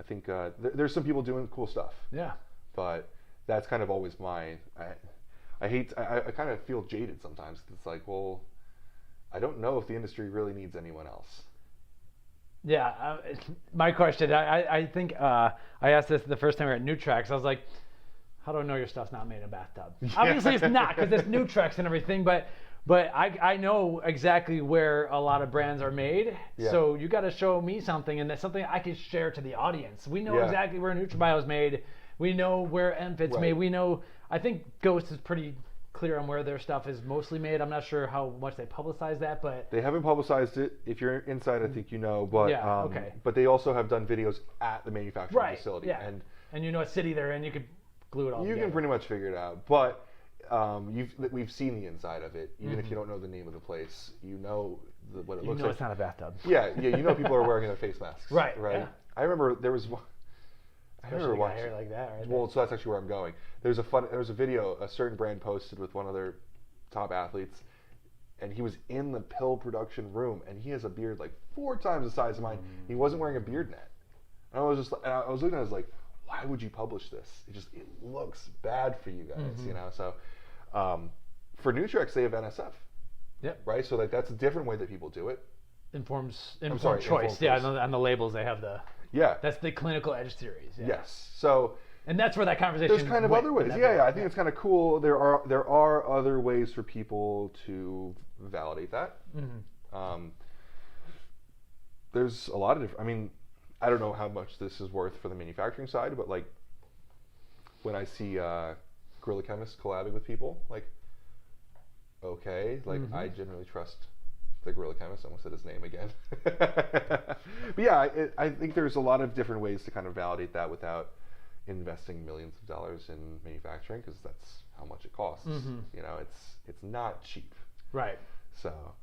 think there's some people doing cool stuff. Yeah. But that's kind of always I kind of feel jaded sometimes. It's like, well, I don't know if the industry really needs anyone else. Yeah, my question, I think I asked this the first time we were at Nutrax. I was like, how do I know your stuff's not made in a bathtub? Obviously it's not, because it's Nutrax and everything, but I know exactly where a lot of brands are made, so you got to show me something, and that's something I can share to the audience. We know exactly where NutraBio is made. We know where Mfit's made. We know, I think Ghost is pretty clear on where their stuff is mostly made. I'm not sure how much they publicize that, but they haven't publicized it. If you're inside, I think you know. But but they also have done videos at the manufacturing facility, and you know what city they're in. You could glue it all together. You can pretty much figure it out. But we've seen the inside of it. Even if you don't know the name of the place, you know what it looks like. You know it's not a bathtub. Yeah. You know people are wearing their face masks. Right. Yeah. I remember there was one. Especially got hair like that, right? Well, so that's actually where I'm going. There was a video a certain brand posted with one of their top athletes, and he was in the pill production room, and he has a beard like 4 times the size of mine. He wasn't wearing a beard net, and I was looking at it, I was like, why would you publish this? It looks bad for you guys, So for Nutrex, they have NSF. Yep. Right. So that's a different way that people do it. Informed choice. Yeah, on the labels they have the. Yeah. That's the clinical edge series. Yeah. Yes. So. And that's where that conversation. There's kind of other ways. Yeah. I think it's kind of cool. There are other ways for people to validate that. There's a lot of different. I mean, I don't know how much this is worth for the manufacturing side, but like when I see Gorilla Chemists collabing with people, like, okay, like I generally trust the Gorilla Chemist. I almost said his name again. But yeah, I think there's a lot of different ways to kind of validate that without investing millions of dollars in manufacturing, because that's how much it costs. It's not cheap. Right. So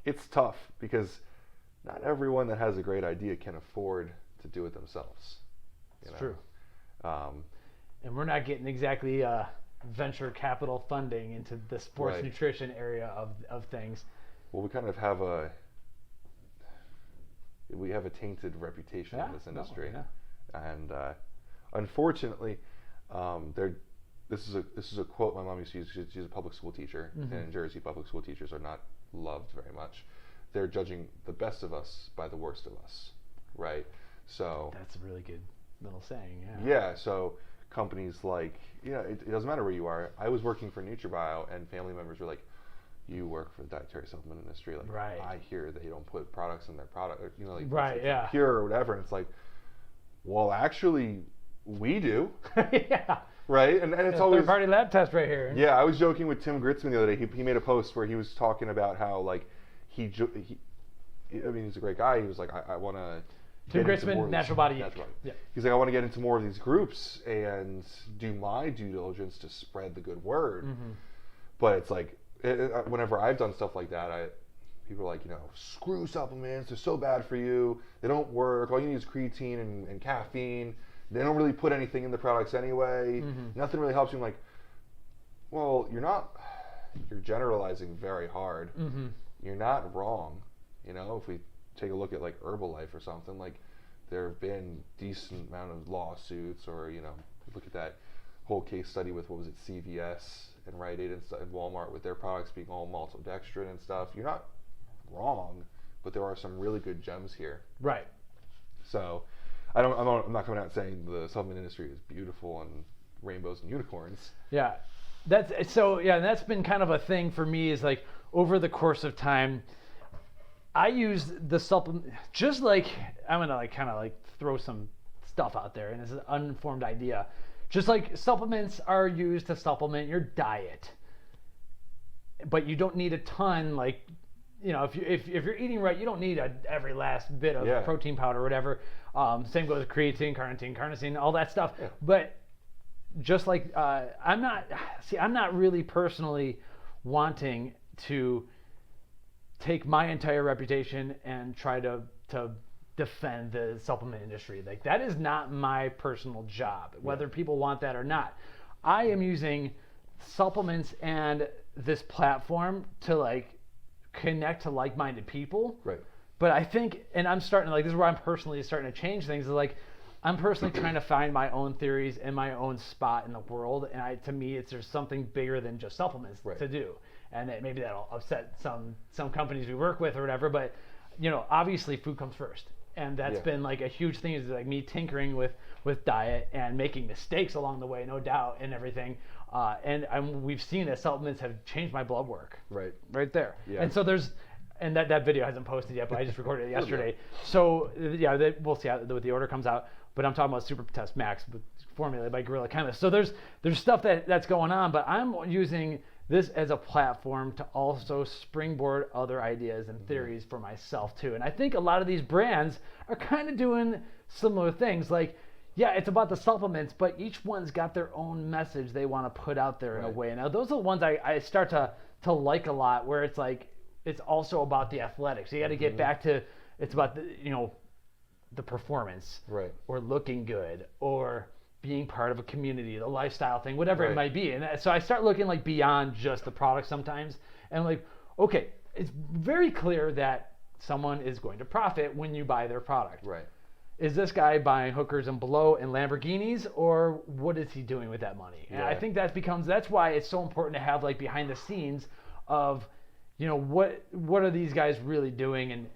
it's tough because not everyone that has a great idea can afford to do it themselves. It's true. And we're not getting exactly venture capital funding into the sports nutrition area of things. Well, we kind of have a tainted reputation in this industry, and unfortunately, this is a quote my mom used to use. She's a public school teacher, and in Jersey, public school teachers are not loved very much. They're judging the best of us by the worst of us, right? So that's a really good little saying. Yeah. So companies like, it doesn't matter where you are. I was working for NutraBio, and family members were like, "You work for the dietary supplement industry. Like, I hear they don't put products in their product, pure or whatever." And it's like, well, actually, we do. Yeah. Right, and it's always third-party lab test right here. Yeah, I was joking with Tim Gritzman the other day. He made a post where he was talking about how like he's a great guy. He was like, I want to. Tim Gritzman, Natural Body. Yeah. He's like, I want to get into more of these groups and do my due diligence to spread the good word. But it's like, whenever I've done stuff like that, people are like, screw supplements. They're so bad for you. They don't work. All you need is creatine and caffeine. They don't really put anything in the products anyway. Nothing really helps you. I'm like, well, you're generalizing very hard. You're not wrong. If we take a look at like Herbalife or something, like there have been decent amount of lawsuits, or look at that whole case study with, what was it, CVS and Rite Aid and Walmart with their products being all maltodextrin and stuff. You're not wrong, but there are some really good gems here. Right. So I'm not coming out saying the supplement industry is beautiful and rainbows and unicorns. Yeah. That's been kind of a thing for me, is like over the course of time, I use the supplement, just like, I'm gonna like kind of like throw some stuff out there, and this is an uninformed idea. Just like supplements are used to supplement your diet, but you don't need a ton. Like, if you're eating right, you don't need every last bit of protein powder or whatever. Same goes with creatine, carnosine, all that stuff. Yeah. But just like I'm not really personally wanting to take my entire reputation and try to defend the supplement industry. Like, that is not my personal job, whether people want that or not. I am using supplements and this platform to like connect to like-minded people. Right. But I think, and I'm starting to, like, this is where I'm personally starting to change things, is like, I'm personally trying to find my own theories and my own spot in the world. And to me, there's something bigger than just supplements to do. And maybe that'll upset some companies we work with or whatever, but obviously food comes first, and that's been like a huge thing, is like me tinkering with diet and making mistakes along the way, no doubt, and everything. And we've seen that supplements have changed my blood work. Right there. Yeah. And so and that video hasn't posted yet, but I just recorded it yesterday. So we'll see what the order comes out. But I'm talking about Super Test Max, formulated by Guerrilla Chemists. So there's stuff that's going on, but I'm using this as a platform to also springboard other ideas and theories for myself too. And I think a lot of these brands are kind of doing similar things. Like, it's about the supplements, but each one's got their own message they want to put out there in a way. Now, those are the ones I start to like a lot, where it's like, it's also about the athletics. You got to get back to, it's about the performance, or looking good, or being part of a community, the lifestyle thing, whatever it might be. And so I start looking like beyond just the product sometimes, and like, okay, it's very clear that someone is going to profit when you buy their product. Right. Is this guy buying hookers and below and Lamborghinis, or what is he doing with that money? And I think that's why it's so important to have like behind the scenes of, what are these guys really doing,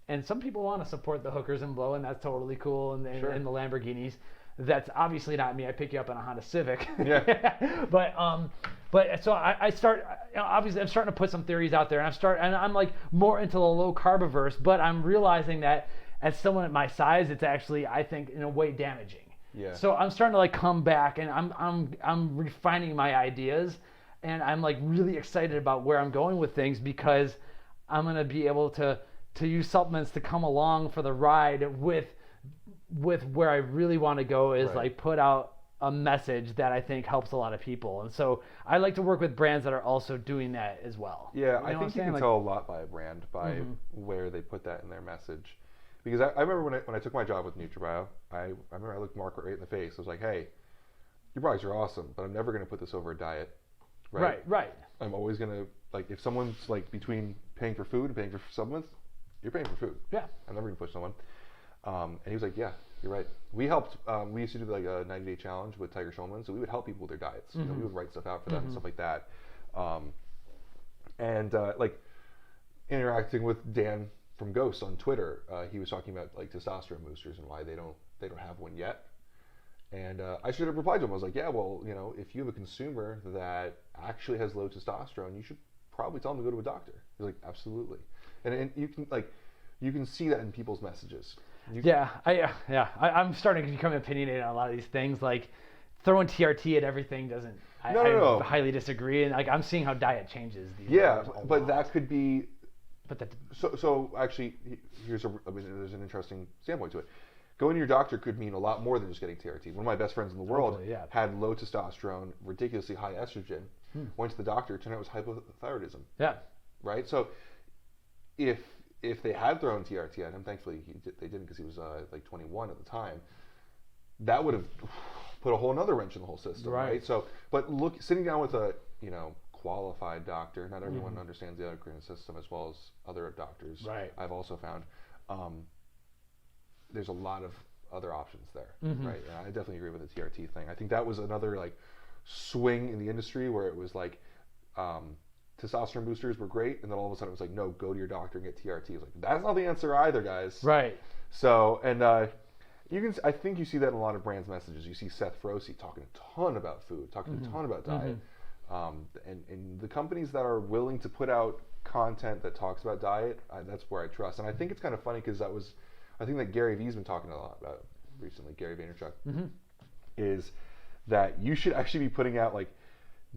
and some people want to support the hookers and blow, and that's totally cool, and the Lamborghinis. That's obviously not me. I pick you up in a Honda Civic. Yeah. But so I start, obviously I'm starting to put some theories out there, and I'm like more into the low carbiverse, but I'm realizing that as someone at my size, it's actually, I think, in a way damaging. Yeah. So I'm starting to like come back, and I'm refining my ideas, and I'm like really excited about where I'm going with things, because I'm going to be able to use supplements to come along for the ride with where I really want to go, is like put out a message that I think helps a lot of people. And so I like to work with brands that are also doing that as well. Yeah, I think you can tell a lot by a brand, by where they put that in their message. Because I remember when I took my job with NutraBio, I remember I looked Mark right in the face. I was like, hey, your products are awesome, but I'm never going to put this over a diet. Right. I'm always going to, like, if someone's like between paying for food and paying for supplements, you're paying for food. Yeah. I'm never going to push someone. And he was like, yeah, you're right. We helped, we used to do like a 90-day challenge with Tiger Schulman, so we would help people with their diets. We would write stuff out for them and stuff like that. Like interacting with Dan from Ghost on Twitter, he was talking about like testosterone boosters and why they don't have one yet. And I should have replied to him. I was like, yeah, well, if you have a consumer that actually has low testosterone, you should probably tell them to go to a doctor. He's like, absolutely. And you can see that in people's messages. I'm starting to become opinionated on a lot of these things. Like throwing TRT at everything doesn't. I highly disagree, and like I'm seeing how diet changes. But that could be. But that. So actually, there's an interesting standpoint to it. Going to your doctor could mean a lot more than just getting TRT. One of my best friends in the world had low testosterone, ridiculously high estrogen. Went to the doctor, turned out it was hypothyroidism. Yeah. Right. So if they had thrown TRT at him, thankfully they didn't, because he was like 21 at the time. That would have put a whole another wrench in the whole system, right? So, but sitting down with a qualified doctor. Not everyone understands the endocrine system as well as other doctors. Right. I've also found, there's a lot of other options there, right? And I definitely agree with the TRT thing. I think that was another like swing in the industry where it was like testosterone boosters were great, and then all of a sudden it was like, no, go to your doctor and get TRT. It's like, that's not the answer either, guys. Right. So, and I think you see that in a lot of brands' messages. You see Seth Froese talking a ton about food, talking a ton about diet. And the companies that are willing to put out content that talks about diet, that's where I trust. And I think it's kind of funny because I think that Gary Vee's been talking a lot about recently, Gary Vaynerchuk, is that you should actually be putting out like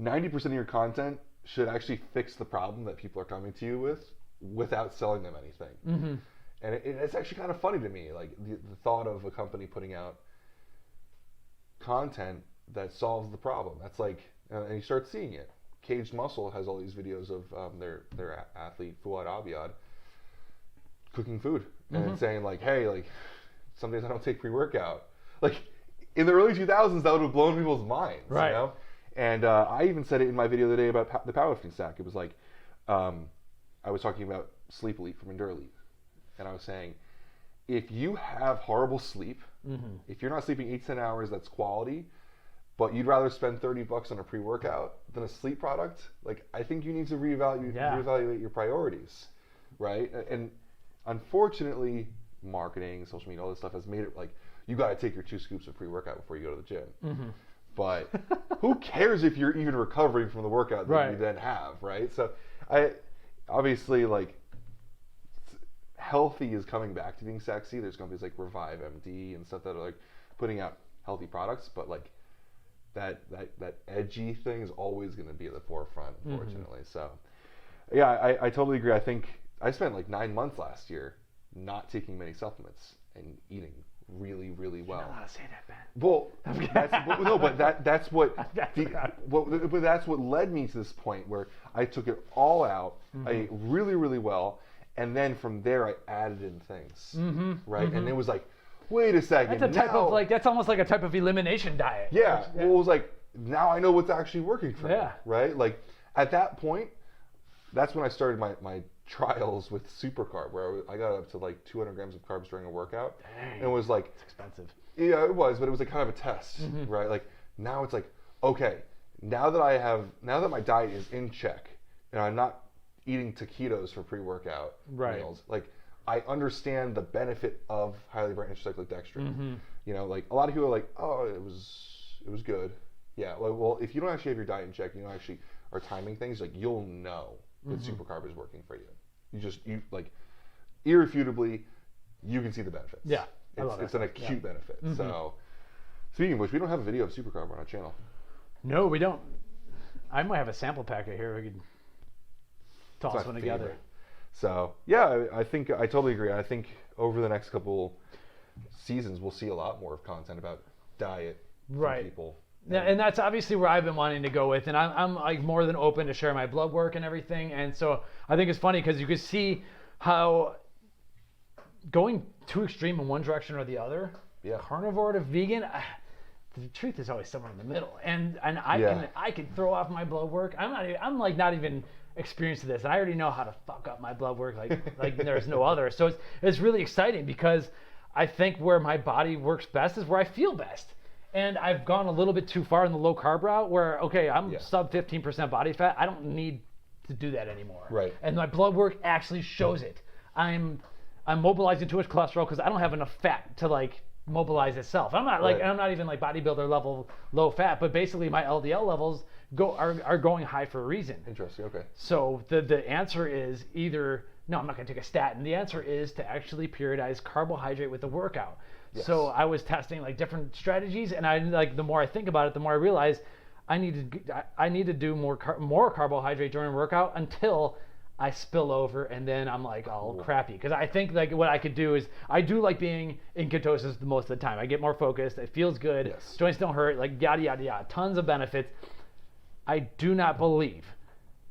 90% of your content should actually fix the problem that people are coming to you with without selling them anything. And it's actually kind of funny to me, like the thought of a company putting out content that solves the problem. That's like, and you start seeing it. Caged Muscle has all these videos of their athlete Fouad Abiad cooking food and saying like, hey, like some days I don't take pre-workout. Like in the early 2000s, that would have blown people's minds, right? You know? And I even said it in my video the other day about the powerlifting stack. It was like I was talking about Sleep Elite from Endure Elite, and I was saying if you have horrible sleep, if you're not sleeping 8 to 10 hours, that's quality. But you'd rather spend $30 on a pre-workout than a sleep product. Like I think you need to reevaluate your priorities, right? And unfortunately, marketing, social media, all this stuff has made it like you got to take your 2 scoops of pre-workout before you go to the gym. But who cares if you're even recovering from the workout that you then have, right? So I obviously like healthy is coming back to being sexy. There's companies like Revive MD and stuff that are like putting out healthy products, but like that edgy thing is always going to be at the forefront, unfortunately. So yeah, I totally agree. I think I spent like 9 months last year not taking many supplements and eating really, really well. You're not allowed to say that, Ben. Well, that's but that's what led me to this point where I took it all out. I ate really, really well, and then from there I added in things, right? And it was like, wait a second. That's a type of like that's almost like a type of elimination diet. Yeah. Well, it was like now I know what's actually working for me, right? Like at that point, that's when I started my trials with Supercarb, where I got up to like 200 grams of carbs during a workout. Dang. And it was like, it's expensive. Yeah, it was, but it was like kind of a test, right? Like now it's like, okay, now that my diet is in check and I'm not eating taquitos for pre-workout meals, like I understand the benefit of highly branched cyclic dextrin. You know, like a lot of people are like, oh, it was good. Yeah, well, if you don't actually have your diet in check, you don't actually are timing things, like you'll know that Supercarb is working for you. You like irrefutably, you can see the benefits. Yeah, it's an acute benefit. So, speaking of which, we don't have a video of Supercarb on our channel. No, we don't. I might have a sample packet here. We could toss one together. So yeah, I think I totally agree. I think over the next couple seasons, we'll see a lot more of content about diet from people. Yeah, and that's obviously where I've been wanting to go with, and I'm like more than open to share my blood work and everything. And so I think it's funny because you can see how going too extreme in one direction or the other, carnivore to vegan, the truth is always somewhere in the middle. And I can throw off my blood work. I'm not even experienced this, and I already know how to fuck up my blood work like there's no other. So it's really exciting because I think where my body works best is where I feel best. And I've gone a little bit too far in the low carb route where, okay, I'm sub 15% body fat. I don't need to do that anymore. Right. And my blood work actually shows it. I'm mobilizing too much cholesterol because I don't have enough fat to like mobilize itself. I'm not I'm not even like bodybuilder level low fat, but basically my LDL levels are going high for a reason. Interesting. Okay. So the answer is either no, I'm not going to take a statin. The answer is to actually periodize carbohydrate with the workout. Yes. So I was testing like different strategies, and I like the more I think about it, the more I realize I need to do more carbohydrate during workout until I spill over, and then I'm like all crappy. Because I think like what I could do is I do like being in ketosis the most of the time. I get more focused. It feels good. Yes. Joints don't hurt. Like yada yada yada. Tons of benefits. I do not believe,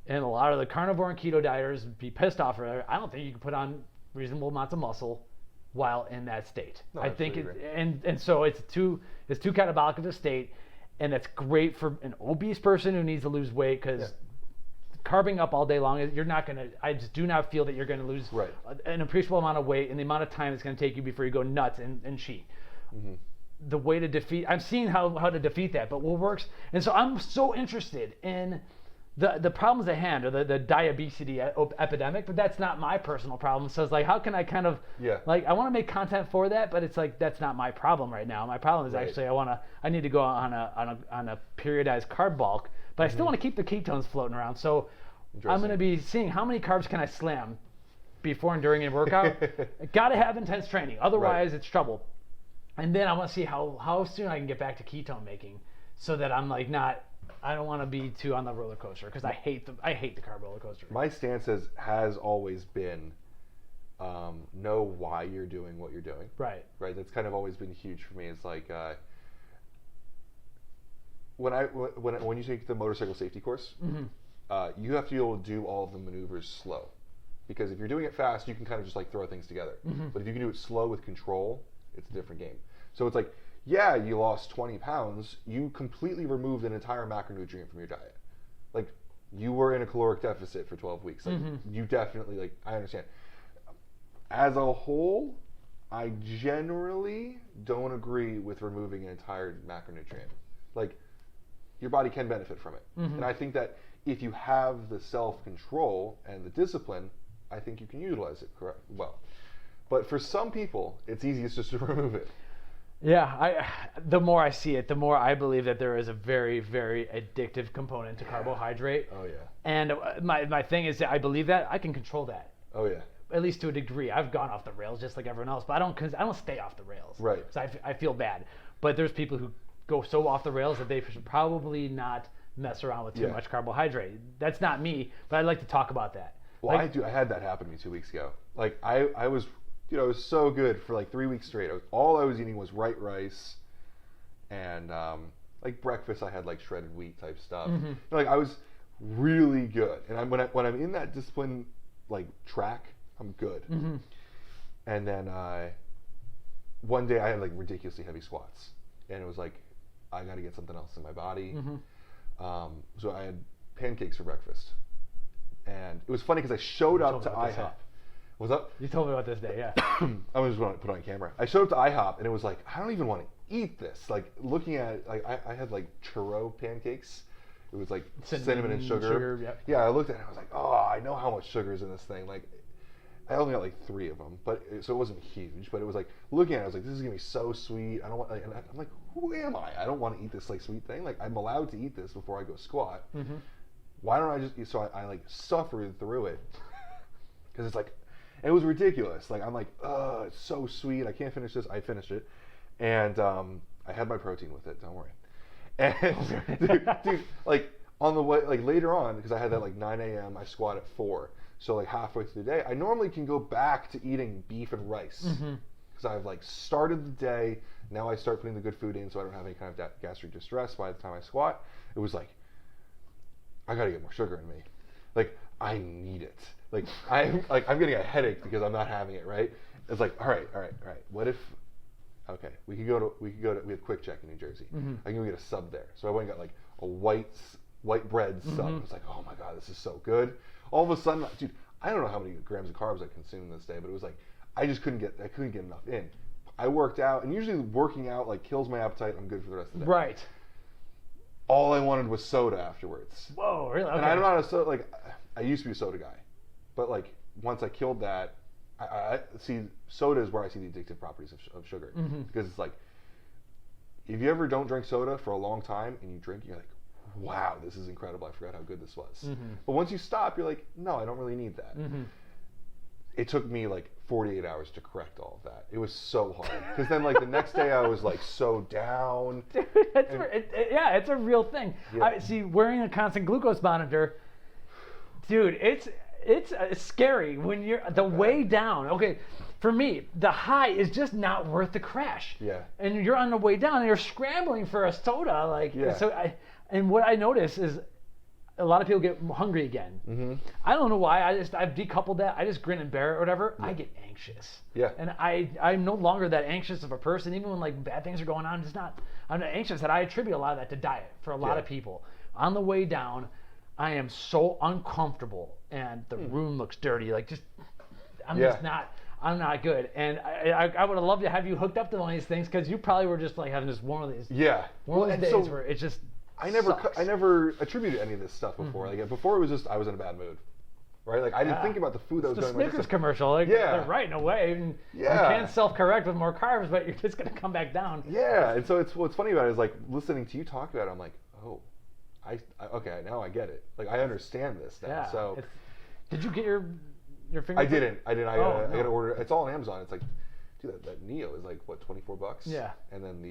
and a lot of the carnivore and keto dieters be pissed off. I don't think you can put on reasonable amounts of muscle while in that state. No, I think and so it's too catabolic of a state, and it's great for an obese person who needs to lose weight because carbing up all day long, you're not gonna. I just do not feel that you're gonna lose Right. an appreciable amount of weight in the amount of time it's gonna take you before you go nuts and cheat. The way to defeat, I'm seeing how to defeat that, but what works, and so I'm so interested in the problems at hand, or the diabetes epidemic, but that's not my personal problem. So it's like, how can I kind of, like, I want to make content for that, but it's like, that's not my problem right now. My problem is actually, I need to go on a periodized carb bulk, but I still want to keep the ketones floating around. So I'm going to be seeing how many carbs can I slam before and during a workout. Got to have intense training, otherwise it's trouble. And then I want to see how soon I can get back to ketone making, so that I'm like I don't want to be too on the roller coaster, because I hate the carb roller coaster. My stance has always been know why you're doing what you're doing. Right. That's kind of always been huge for me. It's like when you take the motorcycle safety course, you have to be able to do all of the maneuvers slow, because if you're doing it fast, you can kind of just like throw things together. But if you can do it slow with control, it's a different game. So it's like, yeah, you lost 20 pounds. You completely removed an entire macronutrient from your diet. Like, you were in a caloric deficit for 12 weeks. Like, you definitely, like, I understand. As a whole, I generally don't agree with removing an entire macronutrient. Like, your body can benefit from it. And I think that if you have the self-control and the discipline, I think you can utilize it well. But for some people, it's easiest just to remove it. Yeah, the more I see it, the more I believe that there is a very, very addictive component to carbohydrate. Oh, yeah. And my thing is that I believe that I can control that. Oh, yeah. At least to a degree. I've gone off the rails just like everyone else, but I don't stay off the rails. Right. Because I feel bad. But there's people who go so off the rails that they should probably not mess around with too much carbohydrate. That's not me, but I'd like to talk about that. Well, I had that happen to me 2 weeks ago. Like, I was... Dude, I was so good for like 3 weeks straight. All I was eating was white rice, and like breakfast I had like shredded wheat type stuff. Like, I was really good, and when I'm in that discipline like track, I'm good. And then one day I had like ridiculously heavy squats, and it was like, I got to get something else in my body. So I had pancakes for breakfast, and it was funny because I showed up to IHOP. What's up? You told me about this day, yeah. I was just want to put it on camera. I showed up to IHOP, and it was like, I don't even want to eat this. Like, looking at it, like, I had like churro pancakes. It was like cinnamon and sugar. Yeah, I looked at it and I was like, oh, I know how much sugar is in this thing. Like, I only got like 3 of them, so it wasn't huge. But it was like, looking at it, I was like, this is gonna be so sweet. I don't want. And I'm like, who am I? I don't want to eat this like sweet thing. Like, I'm allowed to eat this before I go squat. Why don't I just eat? So I like suffered through it, because it's like. It was ridiculous. Like, I'm like, it's so sweet. I can't finish this. I finished it. And I had my protein with it. Don't worry. And, dude, like, on the way, like, later on, because I had that, like, 9 a.m., I squat at 4. So, like, halfway through the day, I normally can go back to eating beef and rice. Because I've, like, started the day. Now I start putting the good food in so I don't have any kind of gastric distress by the time I squat. It was like, I got to get more sugar in me. Like, I need it. Like, I'm getting a headache because I'm not having it, right? It's like, all right. What if, okay, we have Quick Check in New Jersey. I can go get a sub there. So I went and got like a white bread sub. I was like, oh my God, this is so good. All of a sudden, dude, I don't know how many grams of carbs I consumed this day, but it was like, I couldn't get enough in. I worked out, and usually working out like kills my appetite. I'm good for the rest of the day. Right. All I wanted was soda afterwards. Whoa, really? Okay. And I'm not a soda, like, I used to be a soda guy. But like, once I killed that, I see soda is where I see the addictive properties of sugar. Because it's like, if you ever don't drink soda for a long time and you drink, you're like, wow, this is incredible. I forgot how good this was. But once you stop, you're like, no, I don't really need that. It took me like 48 hours to correct all of that. It was so hard. Because then like the next day I was like so down. Dude, it's a real thing. Yeah. See, wearing a constant glucose monitor, dude, it's scary when you're the way down. Okay, for me, the high is just not worth the crash. Yeah. And you're on the way down, and you're scrambling for a soda, like. Yeah. So and what I notice is a lot of people get hungry again. I don't know why. I've decoupled that. I just grin and bear it or whatever. Yeah. I get anxious. Yeah. And I'm no longer that anxious of a person, even when like bad things are going on. I'm not anxious. That I attribute a lot of that to diet for a lot of people. On the way down, I am so uncomfortable and the room looks dirty. Like I'm not good. And I would have loved to have you hooked up to one of these things because you probably were just like having just one of these. Yeah. One of those days where it just I sucks. never attributed any of this stuff before. Like before it was just I was in a bad mood. Right? Like I didn't think about the food that was the going Snickers like commercial. Like, they're right in a way. And you can't self-correct with more carbs, but you're just going to come back down. Yeah. And so what's funny about it is like listening to you talk about it, I'm like, oh, okay, now I get it. Like I understand this now. Yeah. So did you get your finger? I didn't. I got to No. order. It's all on Amazon. It's like, dude, that Neo is like what, $24? Yeah. And then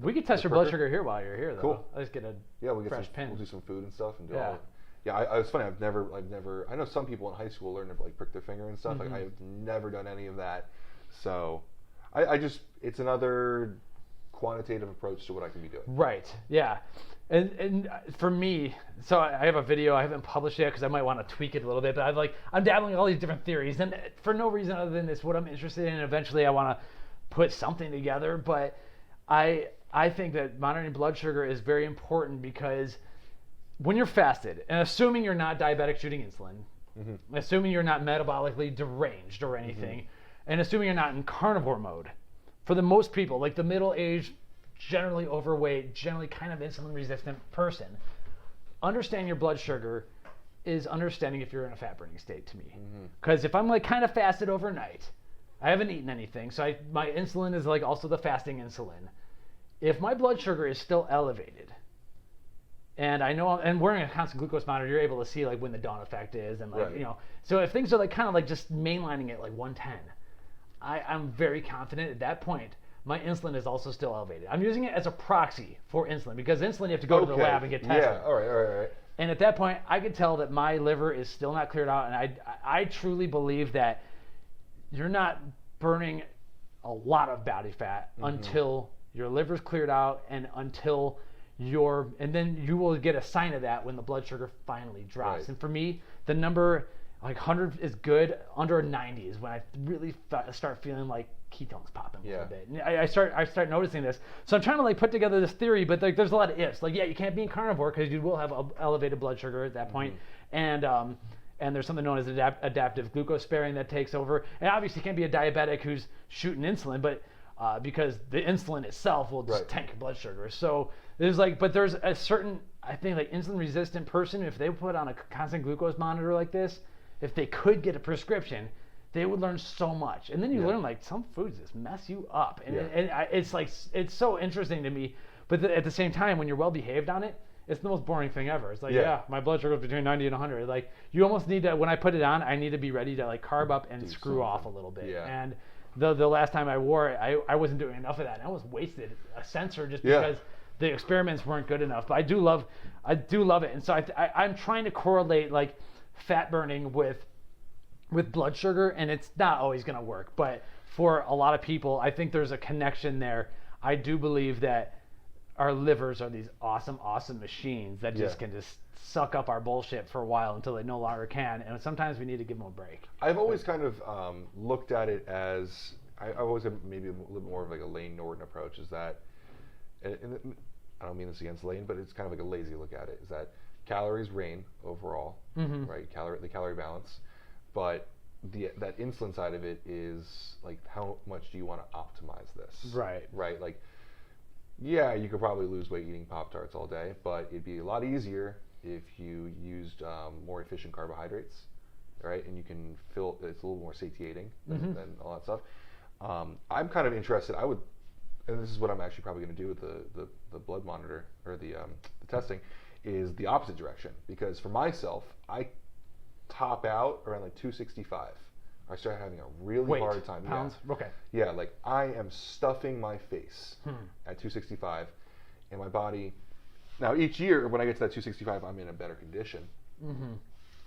we could test your blood sugar here while you're here, though. Cool. I'll just get a we'll get fresh pin. We'll do some food and stuff and do all. Yeah, it's funny. I've never. I know some people in high school learn to like prick their finger and stuff. Like I've never done any of that. So, I just it's another quantitative approach to what I can be doing. Right. Yeah. And for me, so I have a video. I haven't published yet because I might want to tweak it a little bit. But I'm dabbling in all these different theories, and for no reason other than it's what I'm interested in. Eventually, I want to put something together. But I think that monitoring blood sugar is very important because when you're fasted, and assuming you're not diabetic shooting insulin, assuming you're not metabolically deranged or anything, and assuming you're not in carnivore mode, for the most people, like the middle-aged, generally overweight, generally kind of insulin-resistant person, understanding your blood sugar is understanding if you're in a fat-burning state to me. Because if I'm like kind of fasted overnight, I haven't eaten anything, so my insulin is like also the fasting insulin. If my blood sugar is still elevated, and I know, and wearing a constant glucose monitor, you're able to see like when the dawn effect is, and like so if things are like kind of like just mainlining it like 110, I'm very confident at that point my insulin is also still elevated. I'm using it as a proxy for insulin because insulin you have to go to the lab and get tested. Yeah, all right. And at that point, I can tell that my liver is still not cleared out, and I truly believe that you're not burning a lot of body fat until your liver's cleared out and until and then you will get a sign of that when the blood sugar finally drops. And for me, the number like 100 is good. Under 90 is when I really start feeling like ketones popping a little bit. And I start noticing this. So I'm trying to like put together this theory, but like there's a lot of ifs. Like you can't be in carnivore because you will have elevated blood sugar at that point. And there's something known as adaptive glucose sparing that takes over. And obviously you can't be a diabetic who's shooting insulin, but because the insulin itself will just tank your blood sugar. So there's a certain, I think like insulin resistant person, if they put on a constant glucose monitor like this, if they could get a prescription, they would learn so much. And then you learn like some foods just mess you up. And, it's like, it's so interesting to me. But at the same time, when you're well behaved on it, it's the most boring thing ever. It's like, my blood sugar is between 90 and 100. Like you almost need to, when I put it on, I need to be ready to like carb up and screw off a little bit. And the last time I wore it, I wasn't doing enough of that. And I almost wasted a sensor just because the experiments weren't good enough. But I do love it. And so I'm trying to correlate like fat burning with blood sugar, and it's not always going to work. But for a lot of people, I think there's a connection there. I do believe that our livers are these awesome machines that just can just suck up our bullshit for a while until they no longer can. And sometimes we need to give them a break. I've always kind of looked at it as, I always have maybe a little more of like a Lane Norton approach, is that, and I don't mean this against Lane, but it's kind of like a lazy look at it, is that calories reign overall, right? The calorie balance, but that insulin side of it is like, how much do you want to optimize this? Right. Like, yeah, you could probably lose weight eating Pop-Tarts all day, but it'd be a lot easier if you used more efficient carbohydrates, right? And you can feel it's a little more satiating than all that stuff. I'm kind of interested. And this is what I'm actually probably going to do with the blood monitor or the testing, is the opposite direction. Because for myself, I top out around like 265. I start having a really hard time. Pounds? Okay. Yeah, like I am stuffing my face at 265, and my body. Now each year when I get to that 265, I'm in a better condition.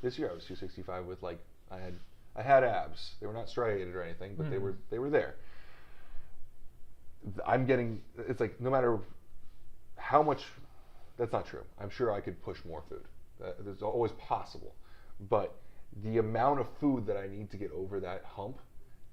This year I was 265 with like I had abs. They were not striated or anything, but they were there. I'm getting, it's like no matter how much. That's not true. I'm sure I could push more food. It's always possible, but the amount of food that I need to get over that hump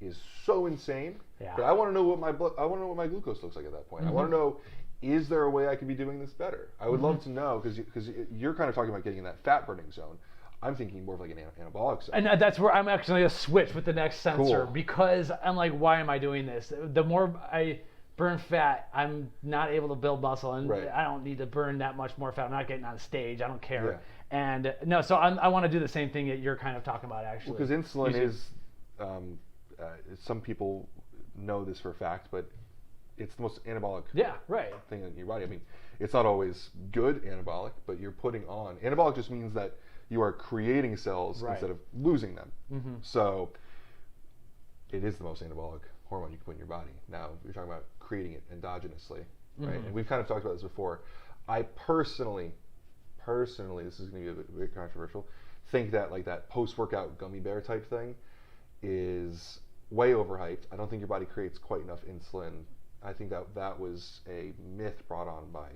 is so insane. But I want to know what my glucose looks like at that point. I want to know is there a way I could be doing this better? I would love to know, because you're kind of talking about getting in that fat burning zone. I'm thinking more of like an anabolic zone. And that's where I'm actually going to switch with the next sensor, Cool. because I'm like, why am I doing this? The more I burn fat, I'm not able to build muscle, and Right. I don't need to burn that much more fat. I'm not getting on stage. I don't care. Yeah. And no, so I want to do the same thing that you're kind of talking about, actually. Because insulin is, some people know this for a fact, but it's the most anabolic Yeah, right. thing in your body. I mean, it's not always good anabolic, but you're putting on. Anabolic just means that you are creating cells Right. instead of losing them. So it is the most anabolic hormone you can put in your body. Now, you're talking about creating it endogenously, right? And we've kind of talked about this before. I personally, this is going to be a bit controversial, think that like that post-workout gummy bear type thing is way overhyped. I don't think your body creates quite enough insulin. I think that was a myth brought on by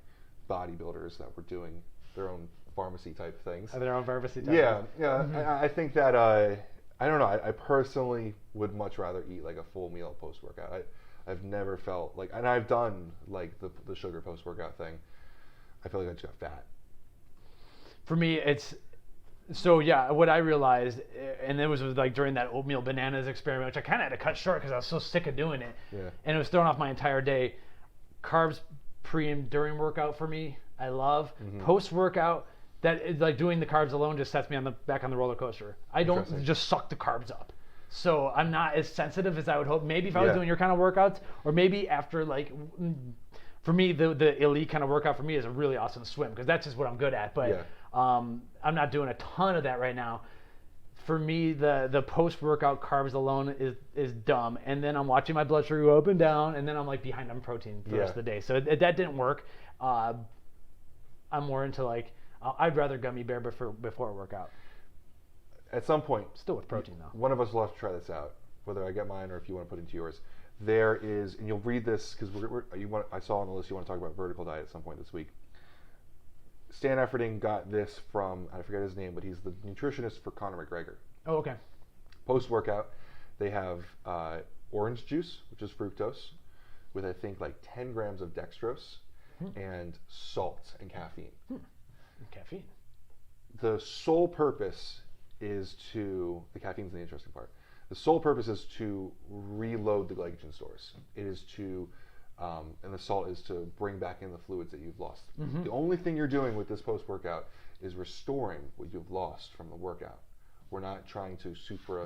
bodybuilders that were doing their own pharmacy type things. Their own pharmacy type. Yeah. I think that I don't know. I personally would much rather eat like a full meal post workout. I've never felt like, and I've done like the sugar post workout thing. I feel like I just got fat. For me, it's so yeah. What I realized, and it was like during that oatmeal bananas experiment, which I kind of had to cut short because I was so sick of doing it. Yeah. And it was throwing off my entire day. Carbs pre and during workout for me, I love. Post workout, that is like doing the carbs alone just sets me back on the roller coaster. I don't just suck the carbs up. So I'm not as sensitive as I would hope. Maybe if I was doing your kind of workouts, or maybe after like, for me, the elite kind of workout for me is a really awesome swim, because that's just what I'm good at. But I'm not doing a ton of that right now. For me, the post-workout carbs alone is dumb. And then I'm watching my blood sugar go up and down, and then I'm like behind on protein for the rest of the day. So that didn't work. I'm more into like, I'd rather gummy bear before a workout. At some point, Still with protein though. one of us will have to try this out, whether I get mine or if you want to put into yours. There is, and you'll read this because I saw on the list you want to talk about vertical diet at some point this week. Stan Efferding got this from, I forget his name, but he's the nutritionist for Conor McGregor. Oh, okay. Post-workout, they have orange juice, which is fructose, with I think like 10 grams of dextrose and salt and caffeine. Caffeine. The sole purpose is the caffeine's the interesting part. The sole purpose is to reload the glycogen stores. It is to, and the salt is to bring back in the fluids that you've lost. The only thing you're doing with this post-workout is restoring what you've lost from the workout. We're not trying to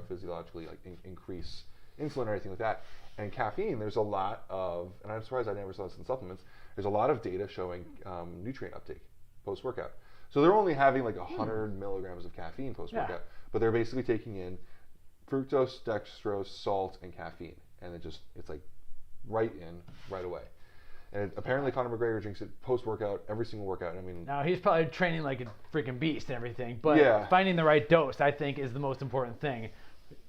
physiologically like increase insulin or anything like that. And caffeine, there's a lot of, and I'm surprised I never saw this in supplements, there's a lot of data showing nutrient uptake post-workout. So they're only having like 100 milligrams of caffeine post-workout, but they're basically taking in fructose, dextrose, salt, and caffeine. And it's like right away. And apparently Conor McGregor drinks it post-workout, every single workout. I mean, now he's probably training like a freaking beast and everything, but finding the right dose, I think, is the most important thing.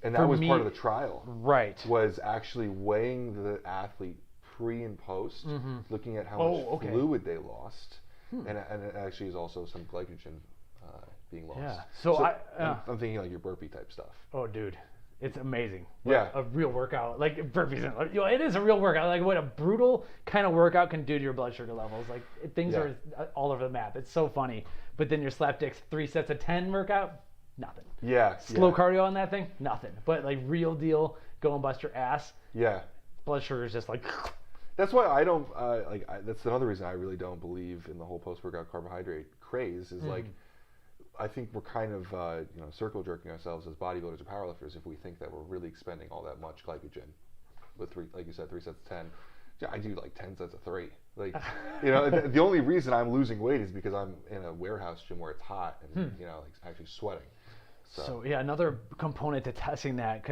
And that was part of the trial. Right. Was actually weighing the athlete pre and post, looking at how much fluid they lost, and it actually is also some glycogen being lost. Yeah. So I'm thinking like your burpee type stuff. Oh, dude. It's amazing. Yeah. A real workout. Like burpees. It is a real workout. Like what a brutal kind of workout can do to your blood sugar levels. Like things are all over the map. It's so funny. But then your slapdicks 3 sets of 10 workout, nothing. Yeah. Slow cardio on that thing, nothing. But like real deal, go and bust your ass. Yeah. Blood sugar is just like. That's why I don't that's another reason I really don't believe in the whole post-workout carbohydrate craze. Is like, I think we're kind of circle jerking ourselves as bodybuilders or powerlifters if we think that we're really expending all that much glycogen with 3 sets of 10. I do like 10 sets of 3. Like, the only reason I'm losing weight is because I'm in a warehouse gym where it's hot and like actually sweating. So yeah, another component to testing that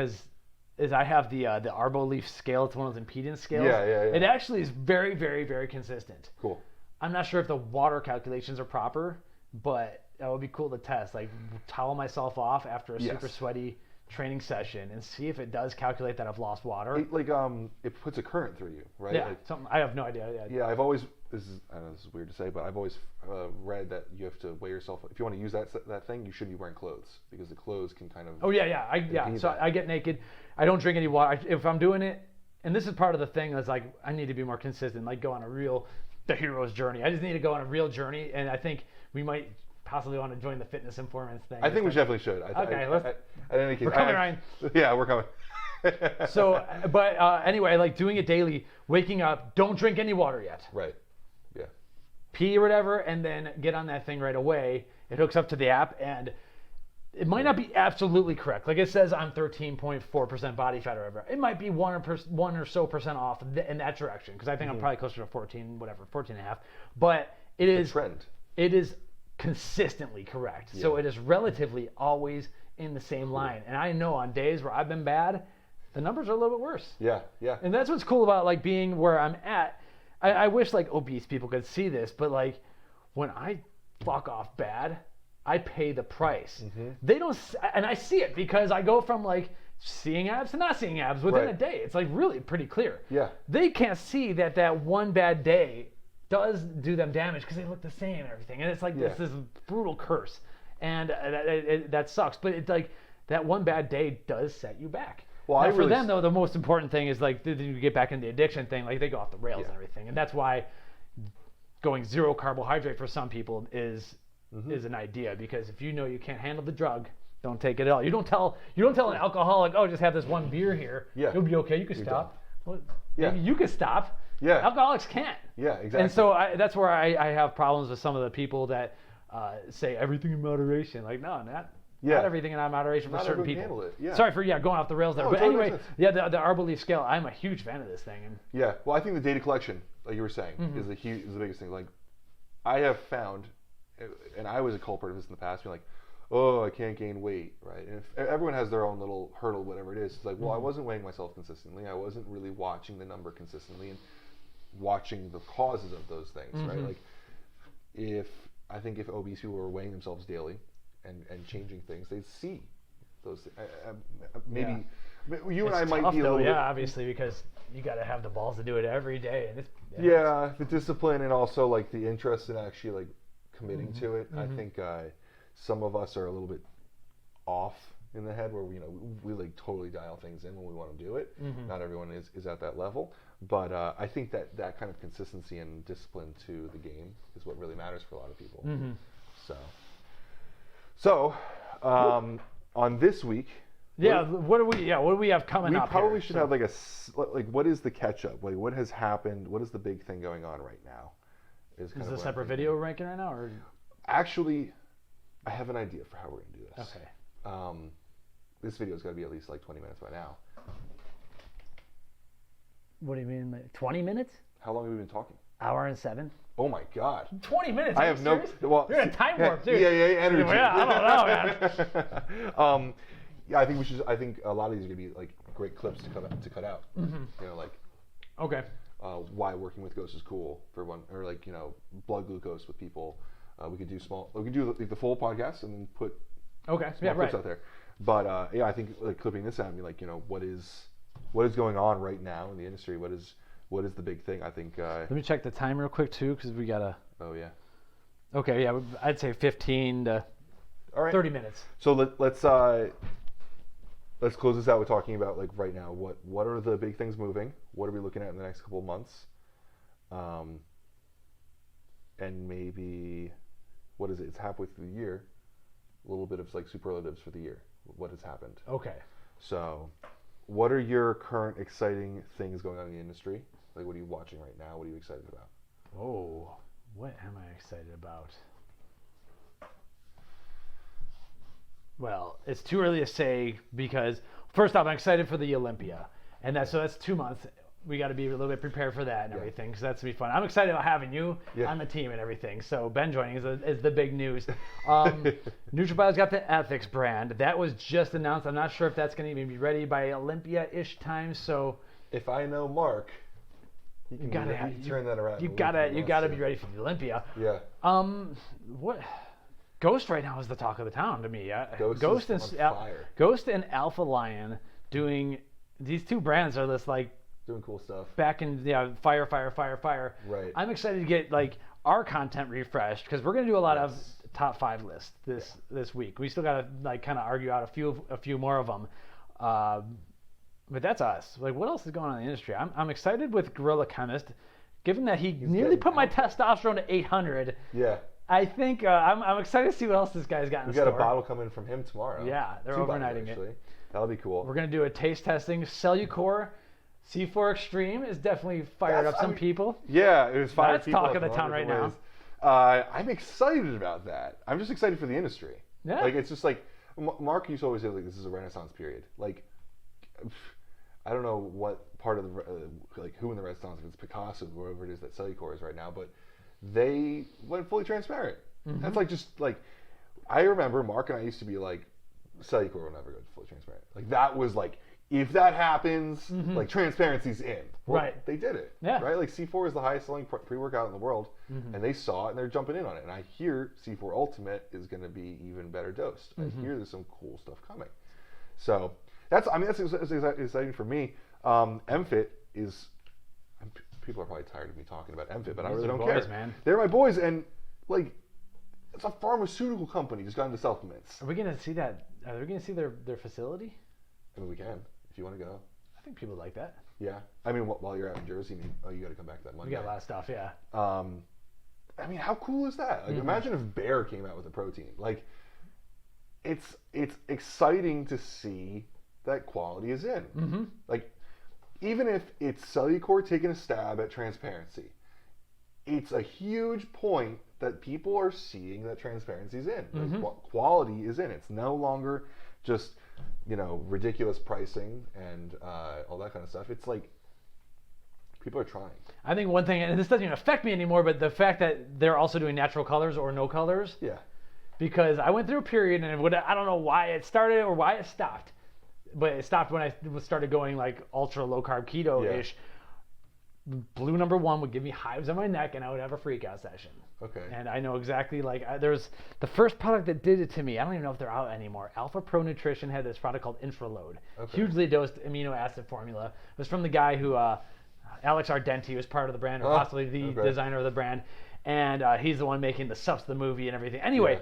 is I have the Arboleaf scale. It's one of those impedance scales. Yeah. It actually is very, very, very consistent. Cool. I'm not sure if the water calculations are proper, but that would be cool to test. Like towel myself off after a super sweaty training session and see if it does calculate that I've lost water. It puts a current through you, right? Yeah. Something I have no idea. Yeah. I've always I know this is weird to say, but I've always read that you have to weigh yourself. If you want to use that thing, you shouldn't be wearing clothes because the clothes can kind of. Oh yeah. So I get naked. I don't drink any water. If I'm doing it, and this is part of the thing, is like I need to be more consistent. Like go on a real the hero's journey. I just need to go on a real journey, and I think we might possibly want to join the fitness informants thing. I think we definitely should. We're coming, Ryan. Yeah, we're coming. So, but anyway, like doing it daily, waking up, don't drink any water yet. Right. Yeah. Pee or whatever, and then get on that thing right away. It hooks up to the app, and it might not be absolutely correct. Like it says I'm 13.4% body fat or whatever. It might be 1 or so percent off in that direction, because I think I'm probably closer to 14, whatever, 14 and a half. But it is a trend. It is consistently correct. Yeah. So it is relatively always in the same line. And I know on days where I've been bad, the numbers are a little bit worse. Yeah, yeah. And that's what's cool about like being where I'm at. I wish like obese people could see this, but like when I fuck off bad, I pay the price. They don't, and I see it because I go from like seeing abs to not seeing abs within a day. It's like really pretty clear. Yeah. They can't see that one bad day does do them damage because they look the same and everything. And it's like this brutal curse. And that sucks. But it's like that one bad day does set you back. Well, now, for them, though, the most important thing is like you get back in the addiction thing. Like they go off the rails and everything. And that's why going zero carbohydrate for some people is an idea, because if you know you can't handle the drug, don't take it at all. You don't tell an alcoholic, oh, just have this one beer here. Yeah. You'll be okay. You can stop. Well, maybe you can stop. Yeah. Alcoholics can't. Yeah, exactly. And so that's where I have problems with some of the people that say everything in moderation. Like, no, not everything in moderation for certain people. Handle it. Yeah. Sorry for going off the rails there. No, but totally anyway, the Our Belief scale, I'm a huge fan of this thing. And yeah. Well, I think the data collection, like you were saying, is the biggest thing. Like, I have found, and I was a culprit of this in the past, being like, oh, I can't gain weight, right? And if everyone has their own little hurdle, whatever it is. It's like, well, I wasn't weighing myself consistently. I wasn't really watching the number consistently and watching the causes of those things, right? Like, if obese people were weighing themselves daily and changing things, they'd see those things. Maybe you and I might be a little bit, obviously, because you got to have the balls to do it every day. And the discipline and also like the interest in actually like committing to it. I think some of us are a little bit off in the head where we like totally dial things in when we want to do it. Not everyone is at that level, but I think that kind of consistency and discipline to the game is what really matters for a lot of people. So on this week, what do we have coming up? We probably should have like what is the catch up? Like what has happened? What is the big thing going on right now? Is this a separate video ranking right now, or actually? I have an idea for how we're going to do this. Okay. This video's got to be at least like 20 minutes by now. What do you mean, like 20 minutes? How long have we been talking? Hour and 7. Oh my God. 20 minutes? I have no. Well, you're in a time warp, dude. Yeah, energy. I don't know, man. I think we should. I think a lot of these are going to be like great clips to cut out. Like. Okay. Why working with ghosts is cool for one, or like blood glucose with people. We could do like the full podcast and then put clips out there. But I think like clipping this out and be like, what is going on right now in the industry? What is the big thing? I think. Let me check the time real quick too, because we gotta. Oh yeah. Okay, yeah, I'd say 15 to 30 minutes. So let's close this out with talking about like right now. What are the big things moving? What are we looking at in the next couple of months? And maybe. What is it? It's halfway through the year. A little bit of like superlatives for the year. What has happened? Okay. So, what are your current exciting things going on in the industry? Like, what are you watching right now? What are you excited about? Oh, what am I excited about? Well, it's too early to say because first off, I'm excited for the Olympia, and that's 2 months. We got to be a little bit prepared for that and everything, because that's going to be fun. I'm excited about having you on the team and everything. So Ben joining is the big news. NutraBio's got the Ethics brand. That was just announced. I'm not sure if that's going to even be ready by Olympia-ish time. So if I know Mark, he can turn that around. You gotta be ready for the Olympia. Yeah. What? Ghost right now is the talk of the town to me. Ghost is on fire. Ghost and Alpha Lion doing these two brands are this like. Doing cool stuff. Back in fire. Right. I'm excited to get like our content refreshed because we're gonna do a lot of top 5 lists this week. We still gotta like kind of argue out a few more of them, but that's us. Like, what else is going on in the industry? I'm excited with Gorilla Chemist given that he nearly put my testosterone to 800. Yeah. I think I'm excited to see what else this guy's got in We store. got a bottle coming from him tomorrow. Yeah, they're 2 bottles, overnighting actually. it. That'll be cool. We're going to do a taste testing. Cellucor C4 Extreme is definitely fired up some people. Yeah, it was fired That's people talk up of the town right now. I'm excited about that. I'm just excited for the industry. Yeah. Like, it's just like, Mark used to always say, like, this is a renaissance period. Like, I don't know what part of the, like, who in the renaissance, if it's Picasso, whoever it is that Cellucor is right now, but they went fully transparent. That's like, just like, I remember Mark and I used to be like, Cellucor will never go fully transparent. Like, that was like, if that happens, like, transparency's in. Well, Right. They did it. Yeah. Right? Like, C4 is the highest selling pre-workout in the world, and they saw it and they're jumping in on it. And I hear C4 Ultimate is going to be even better dosed. I hear there's some cool stuff coming. So that's exciting for me. Mfit is, people are probably tired of me talking about Mfit, but I really don't care. Man. They're my boys, and like, it's a pharmaceutical company just got into supplements. Are we going to see that? Are we going to see their facility? I mean, we can if you want to go. I think people like that. Yeah, I mean, while you're out in Jersey, you got to come back that Monday. We got a lot of stuff, yeah. I mean, how cool is that? Like, imagine if Bayer came out with a protein. Like, it's exciting to see that quality is in. Like, even if it's Cellucor taking a stab at transparency, it's a huge point that people are seeing that transparency is in. Like, quality is in. It's no longer just, ridiculous pricing and all that kind of stuff. It's like, people are trying. I think one thing, and this doesn't even affect me anymore, but the fact that they're also doing natural colors or no colors. Yeah. Because I went through a period, and I don't know why it started or why it stopped, but it stopped when I started going like ultra low carb keto-ish. Blue number 1 would give me hives on my neck, and I would have a freak out session. Okay. And I know exactly, there's the first product that did it to me. I don't even know if they're out anymore. Alpha Pro Nutrition had this product called Infraload. Hugely dosed amino acid formula. It was from the guy who, Alex Ardenti, was part of the brand, or possibly the designer of the brand. And he's the one making the subs, the movie, and everything. Anyway,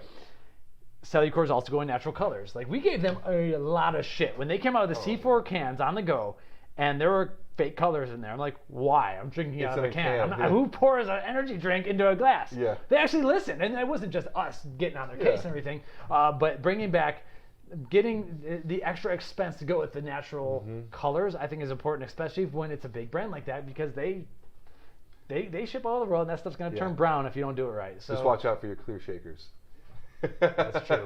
Cellucor is also going natural colors. Like, we gave them a lot of shit. When they came out with the C4 cans on the go, and there were fake colors in there. I'm like, why? I'm drinking out of a can. Who pours an energy drink into a glass? Yeah. They actually listened, and it wasn't just us getting on their case and everything, but bringing back, getting the extra expense to go with the natural colors, I think is important, especially when it's a big brand like that, because they ship all over the world, and that stuff's going to turn brown if you don't do it right. So just watch out for your clear shakers. That's true.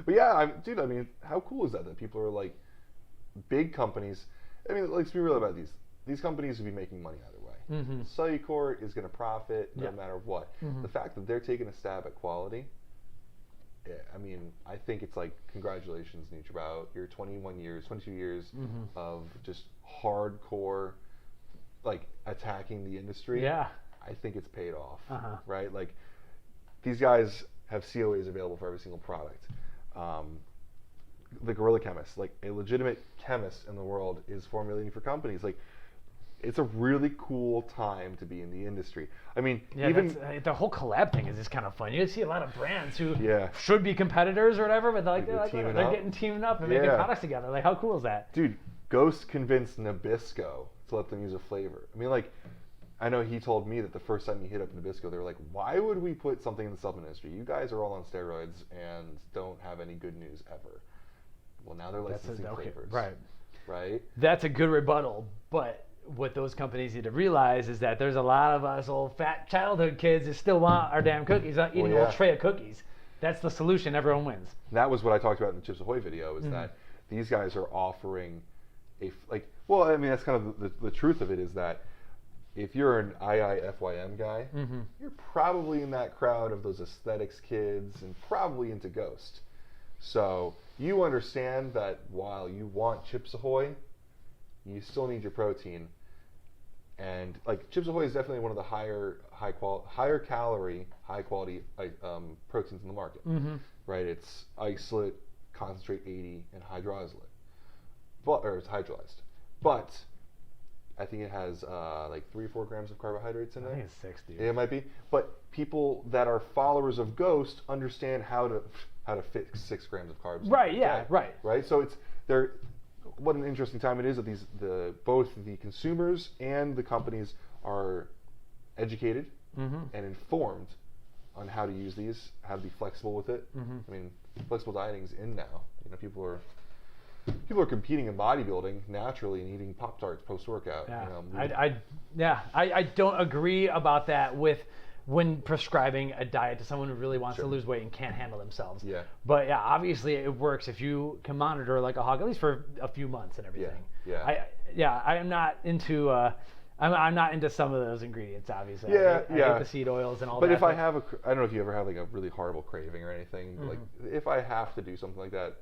But yeah, dude, I mean, how cool is that people are like, big companies. I mean, let's be real about these companies will be making money either way. Cellucor is going to profit no matter what. The fact that they're taking a stab at quality, I mean, I think it's like, congratulations, NutraBio. You're 22 years of just hardcore, like, attacking the industry. Yeah. I think it's paid off, right? Like, these guys have COAs available for every single product. The Guerrilla Chemist, like, a legitimate chemist in the world, is formulating for companies. Like, it's a really cool time to be in the industry. I mean, even the whole collab thing is just kind of fun. You see a lot of brands who Yeah. should be competitors or whatever, but they're getting teamed up and making Yeah. products together. Like, how cool is that? Dude, Ghost convinced Nabisco to let them use a flavor. I mean, like, I know he told me that the first time he hit up Nabisco, they were like, why would we put something in the supplement industry? You guys are all on steroids and don't have any good news ever. Well, now they're licensing flavors. Right. Right? That's a good rebuttal, but what those companies need to realize is that there's a lot of us old fat childhood kids that still want our damn cookies, eating a whole tray of cookies. That's the solution. Everyone wins. That was what I talked about in the Chips Ahoy video, is that these guys are offering well, I mean, that's kind of the truth of it, is that if you're an IIFYM guy, you're probably in that crowd of those aesthetics kids and probably into Ghost. So you understand that while you want Chips Ahoy, you still need your protein. And like, Chips Ahoy is definitely one of the higher calorie, high quality proteins in the market. Right? It's isolate, concentrate 80, and hydrolyzed. Or it's hydrolyzed. But I think it has like 3 or 4 grams of carbohydrates in there. I think it's 60. It might be. But people that are followers of Ghost understand how to fit 6 grams of carbs. Right. Yeah. Right. Right. So what an interesting time it is that both the consumers and the companies are educated and informed on how to use these, how to be flexible with it. I mean, flexible dieting's in now. You know, people are competing in bodybuilding naturally and eating Pop-Tarts post-workout. Yeah. You know, I don't agree about that when prescribing a diet to someone who really wants to lose weight and can't handle themselves. Yeah. But yeah, obviously it works if you can monitor like a hog, at least for a few months and everything. Yeah. I am not into I'm not into some of those ingredients, obviously. Yeah, I hate the seed oils and all that. But if I have I don't know if you ever have like a really horrible craving or anything. Like if I have to do something like that,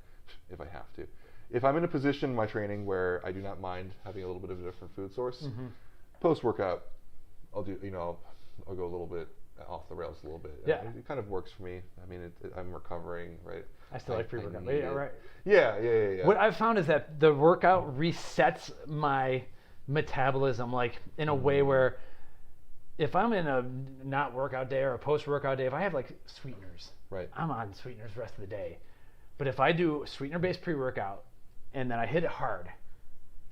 if I'm in a position in my training where I do not mind having a little bit of a different food source, post-workout, I'll do, I'll go a little bit off the rails a little bit. Yeah. It kind of works for me. I mean, I'm recovering, right? I still like pre-workout. Yeah, right. Yeah. What I've found is that the workout resets my metabolism, like in a way where if I'm in a not workout day or a post-workout day, if I have like sweeteners, right, I'm on sweeteners the rest of the day. But if I do sweetener-based pre-workout and then I hit it hard,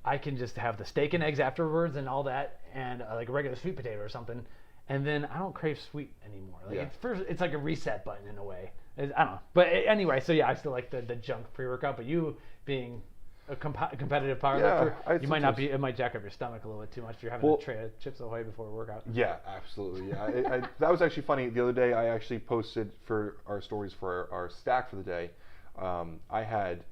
I can just have the steak and eggs afterwards and all that, and like a regular sweet potato or something, and then I don't crave sweet anymore. Like it's like a reset button in a way. I don't know. But anyway, so yeah, I still like the junk pre-workout, but you being a competitive powerlifter, you might not be. It might jack up your stomach a little bit too much if you're having a tray of Chips Ahoy before a workout. Yeah, absolutely. Yeah, that was actually funny. The other day, I actually posted for our stories for our stack for the day. I had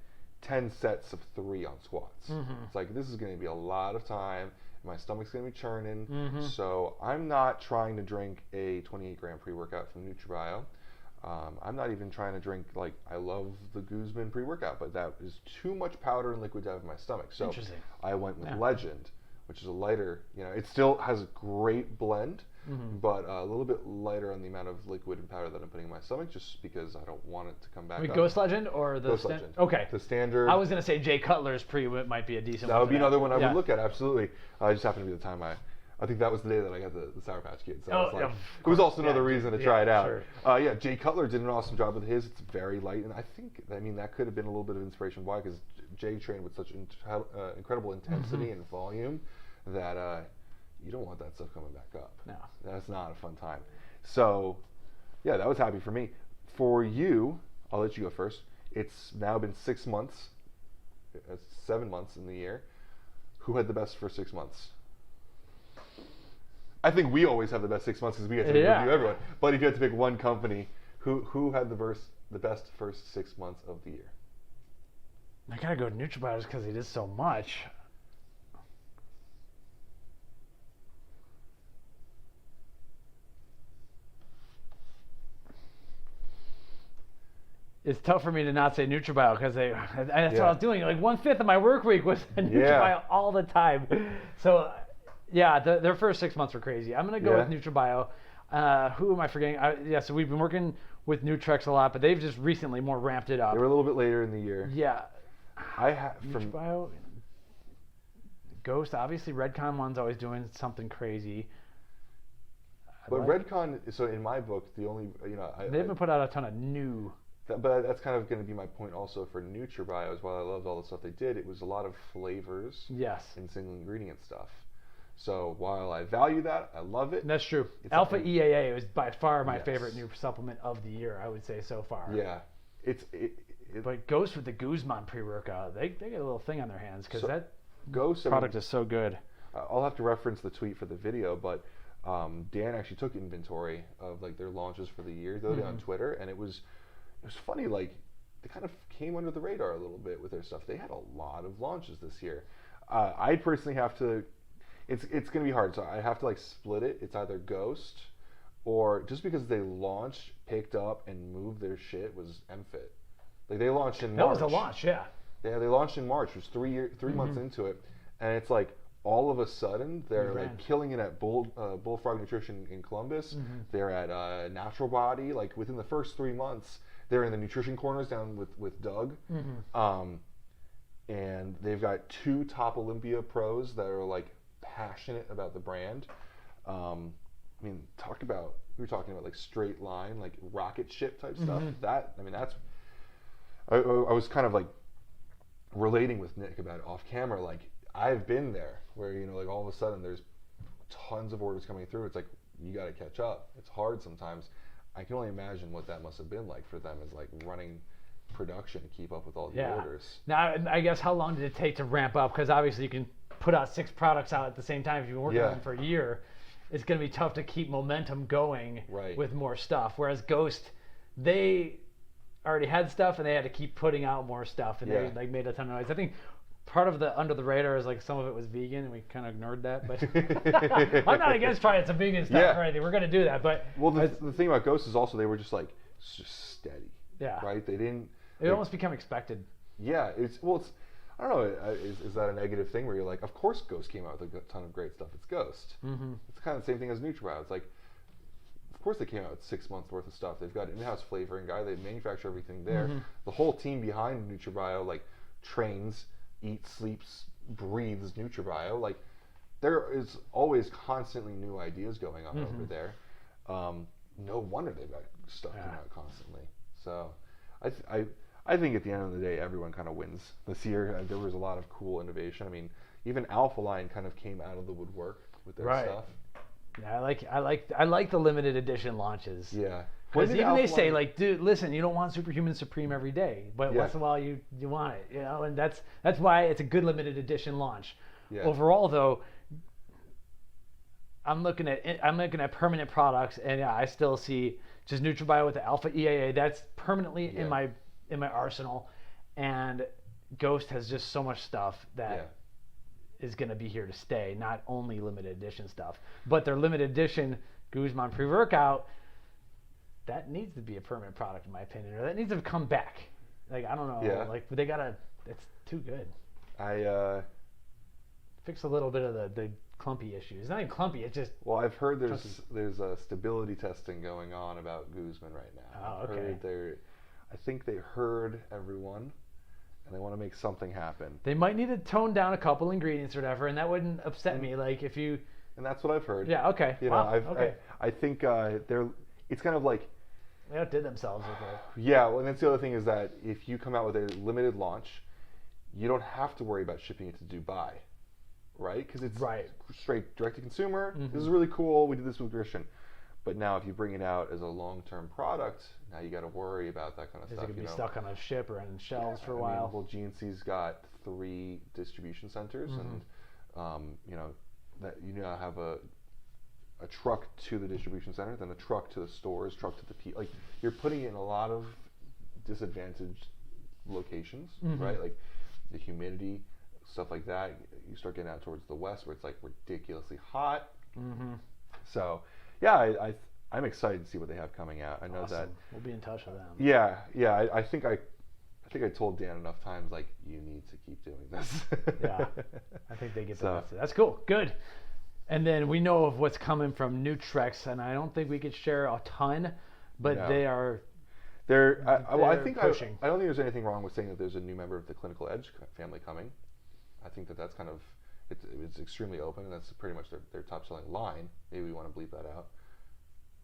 10 sets of 3 on squats. It's like, this is going to be a lot of time. My stomach's going to be churning. So I'm not trying to drink a 28-gram pre-workout from NutraBio. I'm not even trying to drink, like, I love the Guzman pre-workout, but that is too much powder and liquid to have in my stomach. So I went with Legend, which is a lighter, it still has a great blend, but a little bit lighter on the amount of liquid and powder that I'm putting in my stomach, just because I don't want it to come back up. Ghost Legend or the Ghost Legend. Okay. The standard. I was going to say Jay Cutler's pre might be a decent one. That would be another one I would look at, absolutely. I just happened to be the time I think that was the day that I got the Sour Patch Kids. So it was also another reason to try it out. Sure. Jay Cutler did an awesome job with his. It's very light, and that could have been a little bit of inspiration. Why? Because Jay trained with such incredible intensity and volume that you don't want that stuff coming back up. No. That's not a fun time. So, yeah, that was happy for me. For you, I'll let you go first. It's now been 6 months, 7 months in the year. Who had the best first 6 months? I think we always have the best 6 months because we get to review everyone. But if you had to pick one company, who had the best first 6 months of the year? I gotta go to NutraBio just because he did so much. It's tough for me to not say NutraBio because that's what I was doing. Like 1/5 of my work week was NutraBio all the time. So, yeah, their first 6 months were crazy. I'm gonna go with NutraBio. Who am I forgetting? So we've been working with Nutrex a lot, but they've just recently more ramped it up. They were a little bit later in the year. Yeah. I have NutraBio, Ghost. Obviously, Redcon one's always doing something crazy. But Redcon, so in my book, the only they haven't put out a ton of new. But that's kind of going to be my point also for NutraBio. As while I loved all the stuff they did, it was a lot of flavors. And single ingredient stuff. So while I value that, I love it. That's true. Alpha EAA was by far my favorite new supplement of the year, I would say so far. Yeah, but Ghost with the Guzman pre-workout, they get a little thing on their hands because that Ghost product is so good. I'll have to reference the tweet for the video, but Dan actually took inventory of like their launches for the year the other day on Twitter, and it was funny. Like they kind of came under the radar a little bit with their stuff. They had a lot of launches this year. I personally have to. It's going to be hard, so I have to like split it. It's either Ghost or just because they launched, picked up, and moved their shit was Mfit. Like they launched in March. That was a launch, yeah. Yeah, they launched in March. It was 3 months into it, and it's like all of a sudden they're like killing it at Bullfrog Nutrition in Columbus. They're at Natural Body. Like within the first 3 months, they're in the nutrition corners down with Doug. And they've got 2 top Olympia pros that are like passionate about the brand. I mean, we were talking about like straight line, like rocket ship type stuff. I was kind of like relating with Nick about it off camera. Like I've been there where like all of a sudden there's tons of orders coming through. It's like, you got to catch up. It's hard sometimes. I can only imagine what that must have been like for them, is like running production to keep up with all the orders. Now, I guess how long did it take to ramp up? Because obviously you can put out 6 products out at the same time if you've been working on them for a year. It's going to be tough to keep momentum going with more stuff. Whereas Ghost, they already had stuff and they had to keep putting out more stuff, and they like made a ton of noise. I think part of the under the radar is like some of it was vegan, and we kind of ignored that. But I'm not against trying some vegan stuff or anything. We're going to do that. But the thing about Ghost is also they were just like steady. Yeah. Right. They didn't. It almost became expected. Yeah. It's I don't know. Is that a negative thing where you're like, of course Ghost came out with a ton of great stuff. It's Ghost. Mm-hmm. It's kind of the same thing as NutraBio. It's like, of course they came out with 6 months worth of stuff. They've got an in-house flavoring guy. They manufacture everything there. Mm-hmm. The whole team behind NutraBio like trains, eats, sleeps, breathes NutraBio. Like there is always constantly new ideas going on over there. No wonder they've got stuff coming out constantly. So I think at the end of the day, everyone kind of wins this year. There was a lot of cool innovation. I mean, even Alpha Line kind of came out of the woodwork with their stuff. Yeah, I like the limited edition launches. Yeah, because even they say like, dude, listen, you don't want Superhuman Supreme every day, but once in a while you want it, you know, and that's why it's a good limited edition launch. Yeah. Overall, though, I'm looking at permanent products, and I still see just NutraBio with the Alpha EAA. That's permanently in my arsenal, and Ghost has just so much stuff that is going to be here to stay. Not only limited edition stuff, but their limited edition Guzman pre-workout, that needs to be a permanent product in my opinion, or that needs to come back. Like I don't know, like they gotta. It's too good. I fix a little bit of the clumpy issues. It's not even clumpy. It's just. Well, I've heard there's a stability testing going on about Guzman right now. Oh, okay. I think they heard everyone, and they want to make something happen. They might need to tone down a couple ingredients or whatever, and that wouldn't upset me. Like if you. And that's what I've heard. Yeah. Okay. You know, I think it's kind of like. They outdid themselves with it. Yeah, well, and that's the other thing is that if you come out with a limited launch, you don't have to worry about shipping it to Dubai, right? Because it's straight direct to consumer. Mm-hmm. This is really cool. We did this with Christian. But now if you bring it out as a long-term product, now you got to worry about that kind of stuff. Is it going to be stuck on a ship or on shelves for a while? Well, GNC's got 3 distribution centers, and you know that you now have a truck to the distribution center, then a truck to the stores, truck to the like you're putting it in a lot of disadvantaged locations, right? Like the humidity, stuff like that. You start getting out towards the west where it's like ridiculously hot. So yeah, I'm excited to see what they have coming out. I know that we'll be in touch with them. Yeah. I think I told Dan enough times like you need to keep doing this. Yeah, I think they get the message. That's cool. Good. And then we know of what's coming from Nutrex, and I don't think we could share a ton, but they're pushing. I don't think there's anything wrong with saying that there's a new member of the Clinical Edge family coming. I think that's kind of it's extremely open, and that's pretty much their top selling line. Maybe we want to bleep that out.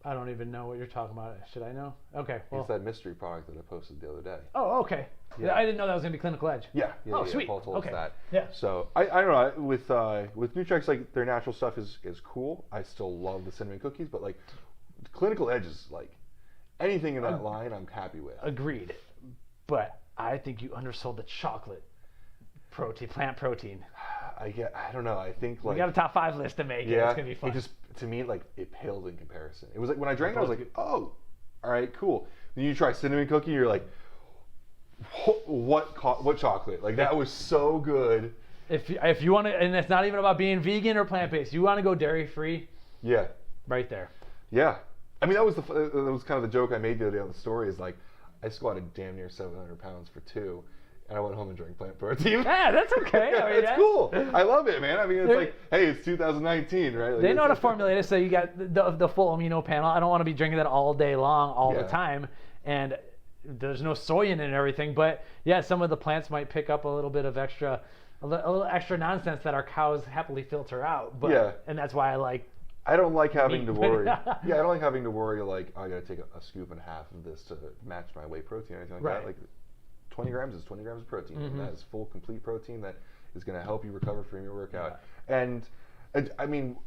I don't even know what you're talking about. Should I know? Okay. Well. It's that mystery product that I posted the other day. Oh, okay. Yeah. I didn't know that was going to be Clinical Edge. Yeah. Sweet. Paul told us that. Yeah. So I don't know. With Nutrex, like their natural stuff is cool. I still love the cinnamon cookies, but like Clinical Edge is like anything in that line I'm happy with. Agreed. But I think you undersold the chocolate plant protein. I don't know. I think like we got a top 5 list to make. Yeah, it's gonna be fun. It just to me like it paled in comparison. It was like when I drank it, I was like, oh, all right, cool. Then you try cinnamon cookie, you're like, what chocolate? Like that was so good. If you want to, and it's not even about being vegan or plant based. You want to go dairy free? Yeah. Right there. Yeah. I mean that was kind of the joke I made the other day on the story is like I squatted damn near 700 pounds for 2. And I went home and drank plant protein. Yeah, that's okay. I mean, it's cool. I love it, man. I mean, it's like, hey, it's 2019, right? Like, they know how to formulate it, so you got the full amino panel. I don't want to be drinking that all day long, all the time. And there's no soy in it and everything. But yeah, some of the plants might pick up a little bit of extra, a little extra nonsense that our cows happily filter out. But, and that's why I don't like having to worry. I don't like having to worry like, oh, I got to take a scoop and a half of this to match my whey protein or anything like that. Like, 20 grams is 20 grams of protein. And that is full, complete protein that is going to help you recover from your workout. And I mean,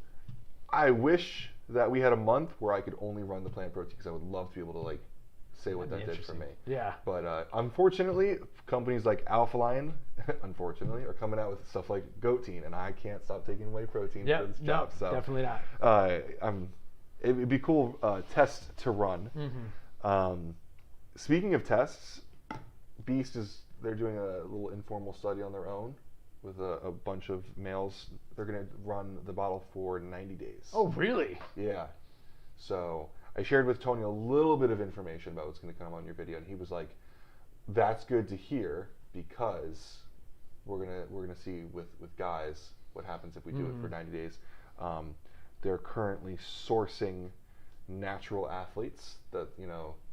I wish that we had a month where I could only run the plant protein because I would love to be able to like say what that did for me. Yeah. But unfortunately, companies like Alphaline, unfortunately, are coming out with stuff like goatine, and I can't stop taking whey protein for this job. So definitely not. It'd be a cool test to run. Speaking of tests, Beast they're doing a little informal study on their own with a bunch of males. They're going to run the bottle for 90 days. Oh, really? Yeah. So I shared with Tony a little bit of information about what's going to come on your video, and he was like, "That's good to hear because we're gonna see with guys what happens if we do it for 90 days." They're currently sourcing natural athletes that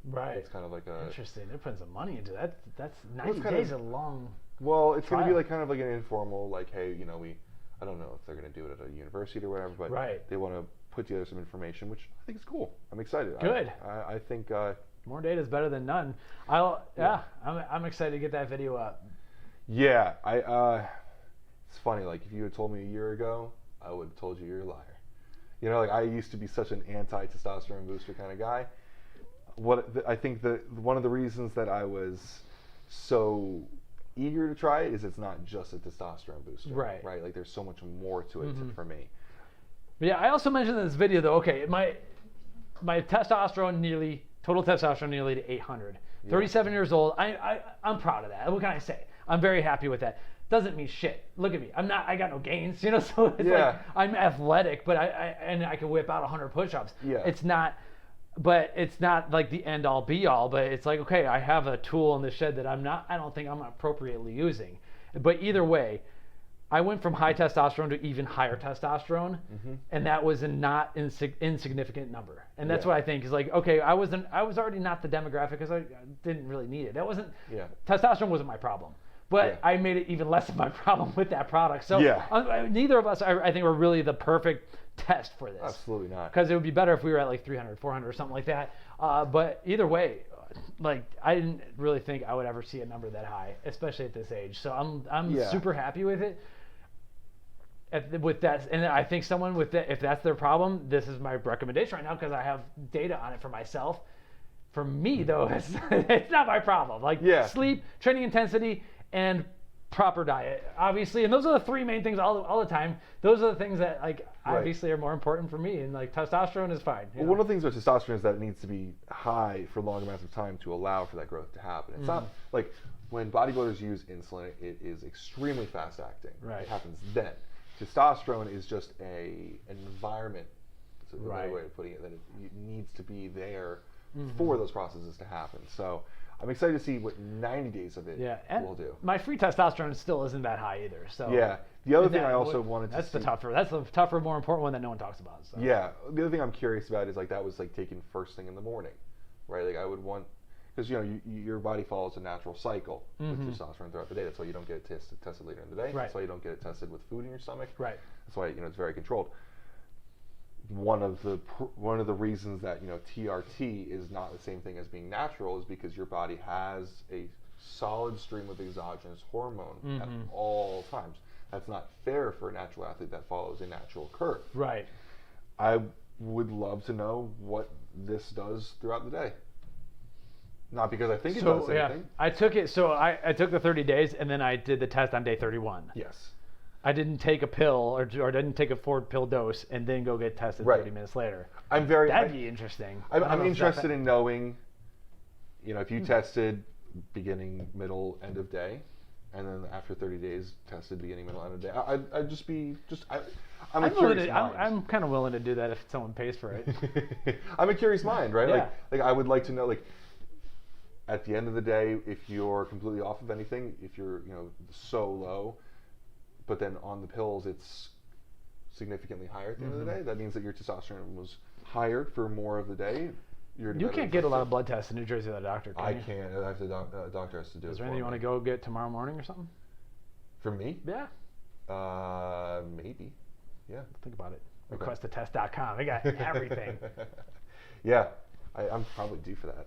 Right. It's kind of like a interesting. They're putting some money into that. That's 90 days a long. Well, it's going to be trial. like kind of like an informal, like, hey, I don't know if they're going to do it at a university or whatever, but they want to put together some information, which I think is cool. I'm excited. Good. I think more data is better than none. I'm excited to get that video up. Yeah, it's funny. Like if you had told me a year ago, I would have told you you're a liar. Like I used to be such an anti-testosterone booster kind of guy. I think that one of the reasons that I was so eager to try it is it's not just a testosterone booster. Right. Like there's so much more to it for me. But yeah, I also mentioned in this video though, okay, my testosterone total testosterone nearly to 800. 37 years old. I'm proud of that. What can I say? I'm very happy with that. Doesn't mean shit. Look at me. I got no gains, so it's like I'm athletic, but I can whip out 100 push-ups. Yeah. It's not like the end all be all, but it's like, okay, I have a tool in the shed that I don't think I'm appropriately using. But either way, I went from high testosterone to even higher testosterone, and that was a not insignificant number. And that's what I think is like, okay, I was already not the demographic because I didn't really need it. Testosterone wasn't my problem. But I made it even less of my problem with that product. So neither of us, I think, were really the perfect test for this. Absolutely not. Because it would be better if we were at like 300, 400 or something like that. But either way, like I didn't really think I would ever see a number that high, especially at this age. So I'm super happy with it. With that, and I think someone with that, if that's their problem, this is my recommendation right now because I have data on it for myself. For me, though, it's not my problem. Like sleep, training intensity, and proper diet, obviously, and those are the three main things all the time. Those are the things that obviously are more important for me, and like testosterone is fine. Well, one of the things with testosterone is that it needs to be high for long amounts of time to allow for that growth to happen. It's not like when bodybuilders use insulin, it is extremely fast acting. Right. It happens then. Testosterone is just an environment. It's another way of putting it, that it needs to be there for those processes to happen. So I'm excited to see what 90 days of it will do. My free testosterone still isn't that high either. So the other thing I also wanted to see. That's the tougher, more important one that no one talks about. So. Yeah, the other thing I'm curious about is like that was like taken first thing in the morning, right? Like I would want, because your body follows a natural cycle with testosterone throughout the day. That's why you don't get it tested later in the day. That's why you don't get it tested with food in your stomach. Right. That's why it's very controlled. One of the reasons that TRT is not the same thing as being natural is because your body has a solid stream of exogenous hormone at all times. That's not fair for a natural athlete that follows a natural curve. Right. I would love to know what this does throughout the day. Not because I think it does anything. I took it. So I took the 30 days and then I did the test on day 31. Yes. I didn't take a pill or didn't take a 4-pill dose and then go get tested 30 minutes later. That'd be interesting. I'm interested in knowing, if you tested beginning, middle, end of day, and then after 30 days tested beginning, middle, end of day. I'd just be I'm a curious mind. I'm kind of willing to do that if someone pays for it. I'm a curious mind, right? Yeah. Like I would like to know, like, at the end of the day, if you're completely off of anything, if you're so low, but then on the pills it's significantly higher at the end of the day, that means that your testosterone was higher for more of the day. You can't get a lot of blood tests in New Jersey without a doctor, can you? I can't. I have to, doctor has to do it. Is there anything you want to go get tomorrow morning or something? For me? Yeah. Maybe. Yeah. Think about it. Requestatest.com. They got everything. Yeah. I'm probably due for that.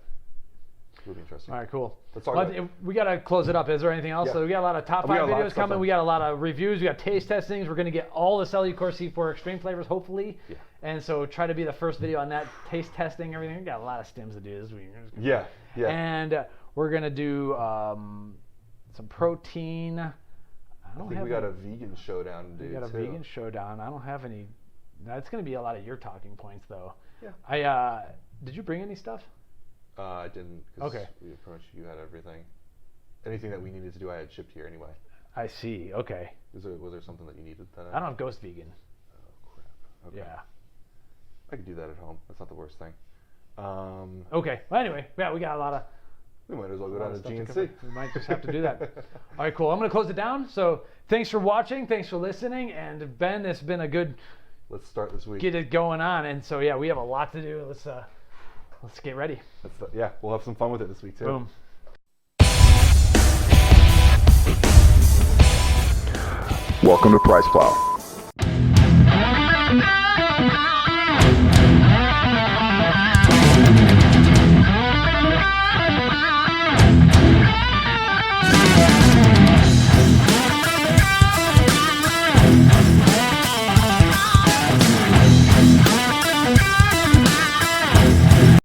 It'll be interesting. All right, cool. Let's talk about it. We got to close it up. Is there anything else? Yeah. So we got a lot of top We 5 got a lot of videos stuff coming. on. We got a lot of reviews. We got taste testings. We're going to get all the Cellucor C4 Extreme flavors, hopefully. Yeah. And so try to be the first video on that taste testing, everything. We got a lot of stims to do this week. Yeah. And we're going to do some protein. I think we got a vegan showdown to do. We got a too. vegan showdown. I don't have any. That's going to be a lot of your talking points, though. Yeah. Did you bring any stuff? I didn't. Cause Okay. Pretty much you had everything. Anything that we needed to do, I had shipped here anyway. I see. Okay. Was there something that you needed? That I don't have Ghost Vegan. Oh crap. Okay. Yeah. I could do that at home. That's not the worst thing. Okay. Well, anyway, yeah, we got a lot of. We might as well go down to stuff to GNC. cover. We might just have to do that. All right, cool. I'm going to close it down. So thanks for watching. Thanks for listening. And Ben, it's been a good. Let's start this week. Get it going on. And so yeah, we have a lot to do. Let's get ready. Yeah, we'll have some fun with it this week too. Boom. Welcome to PricePlow.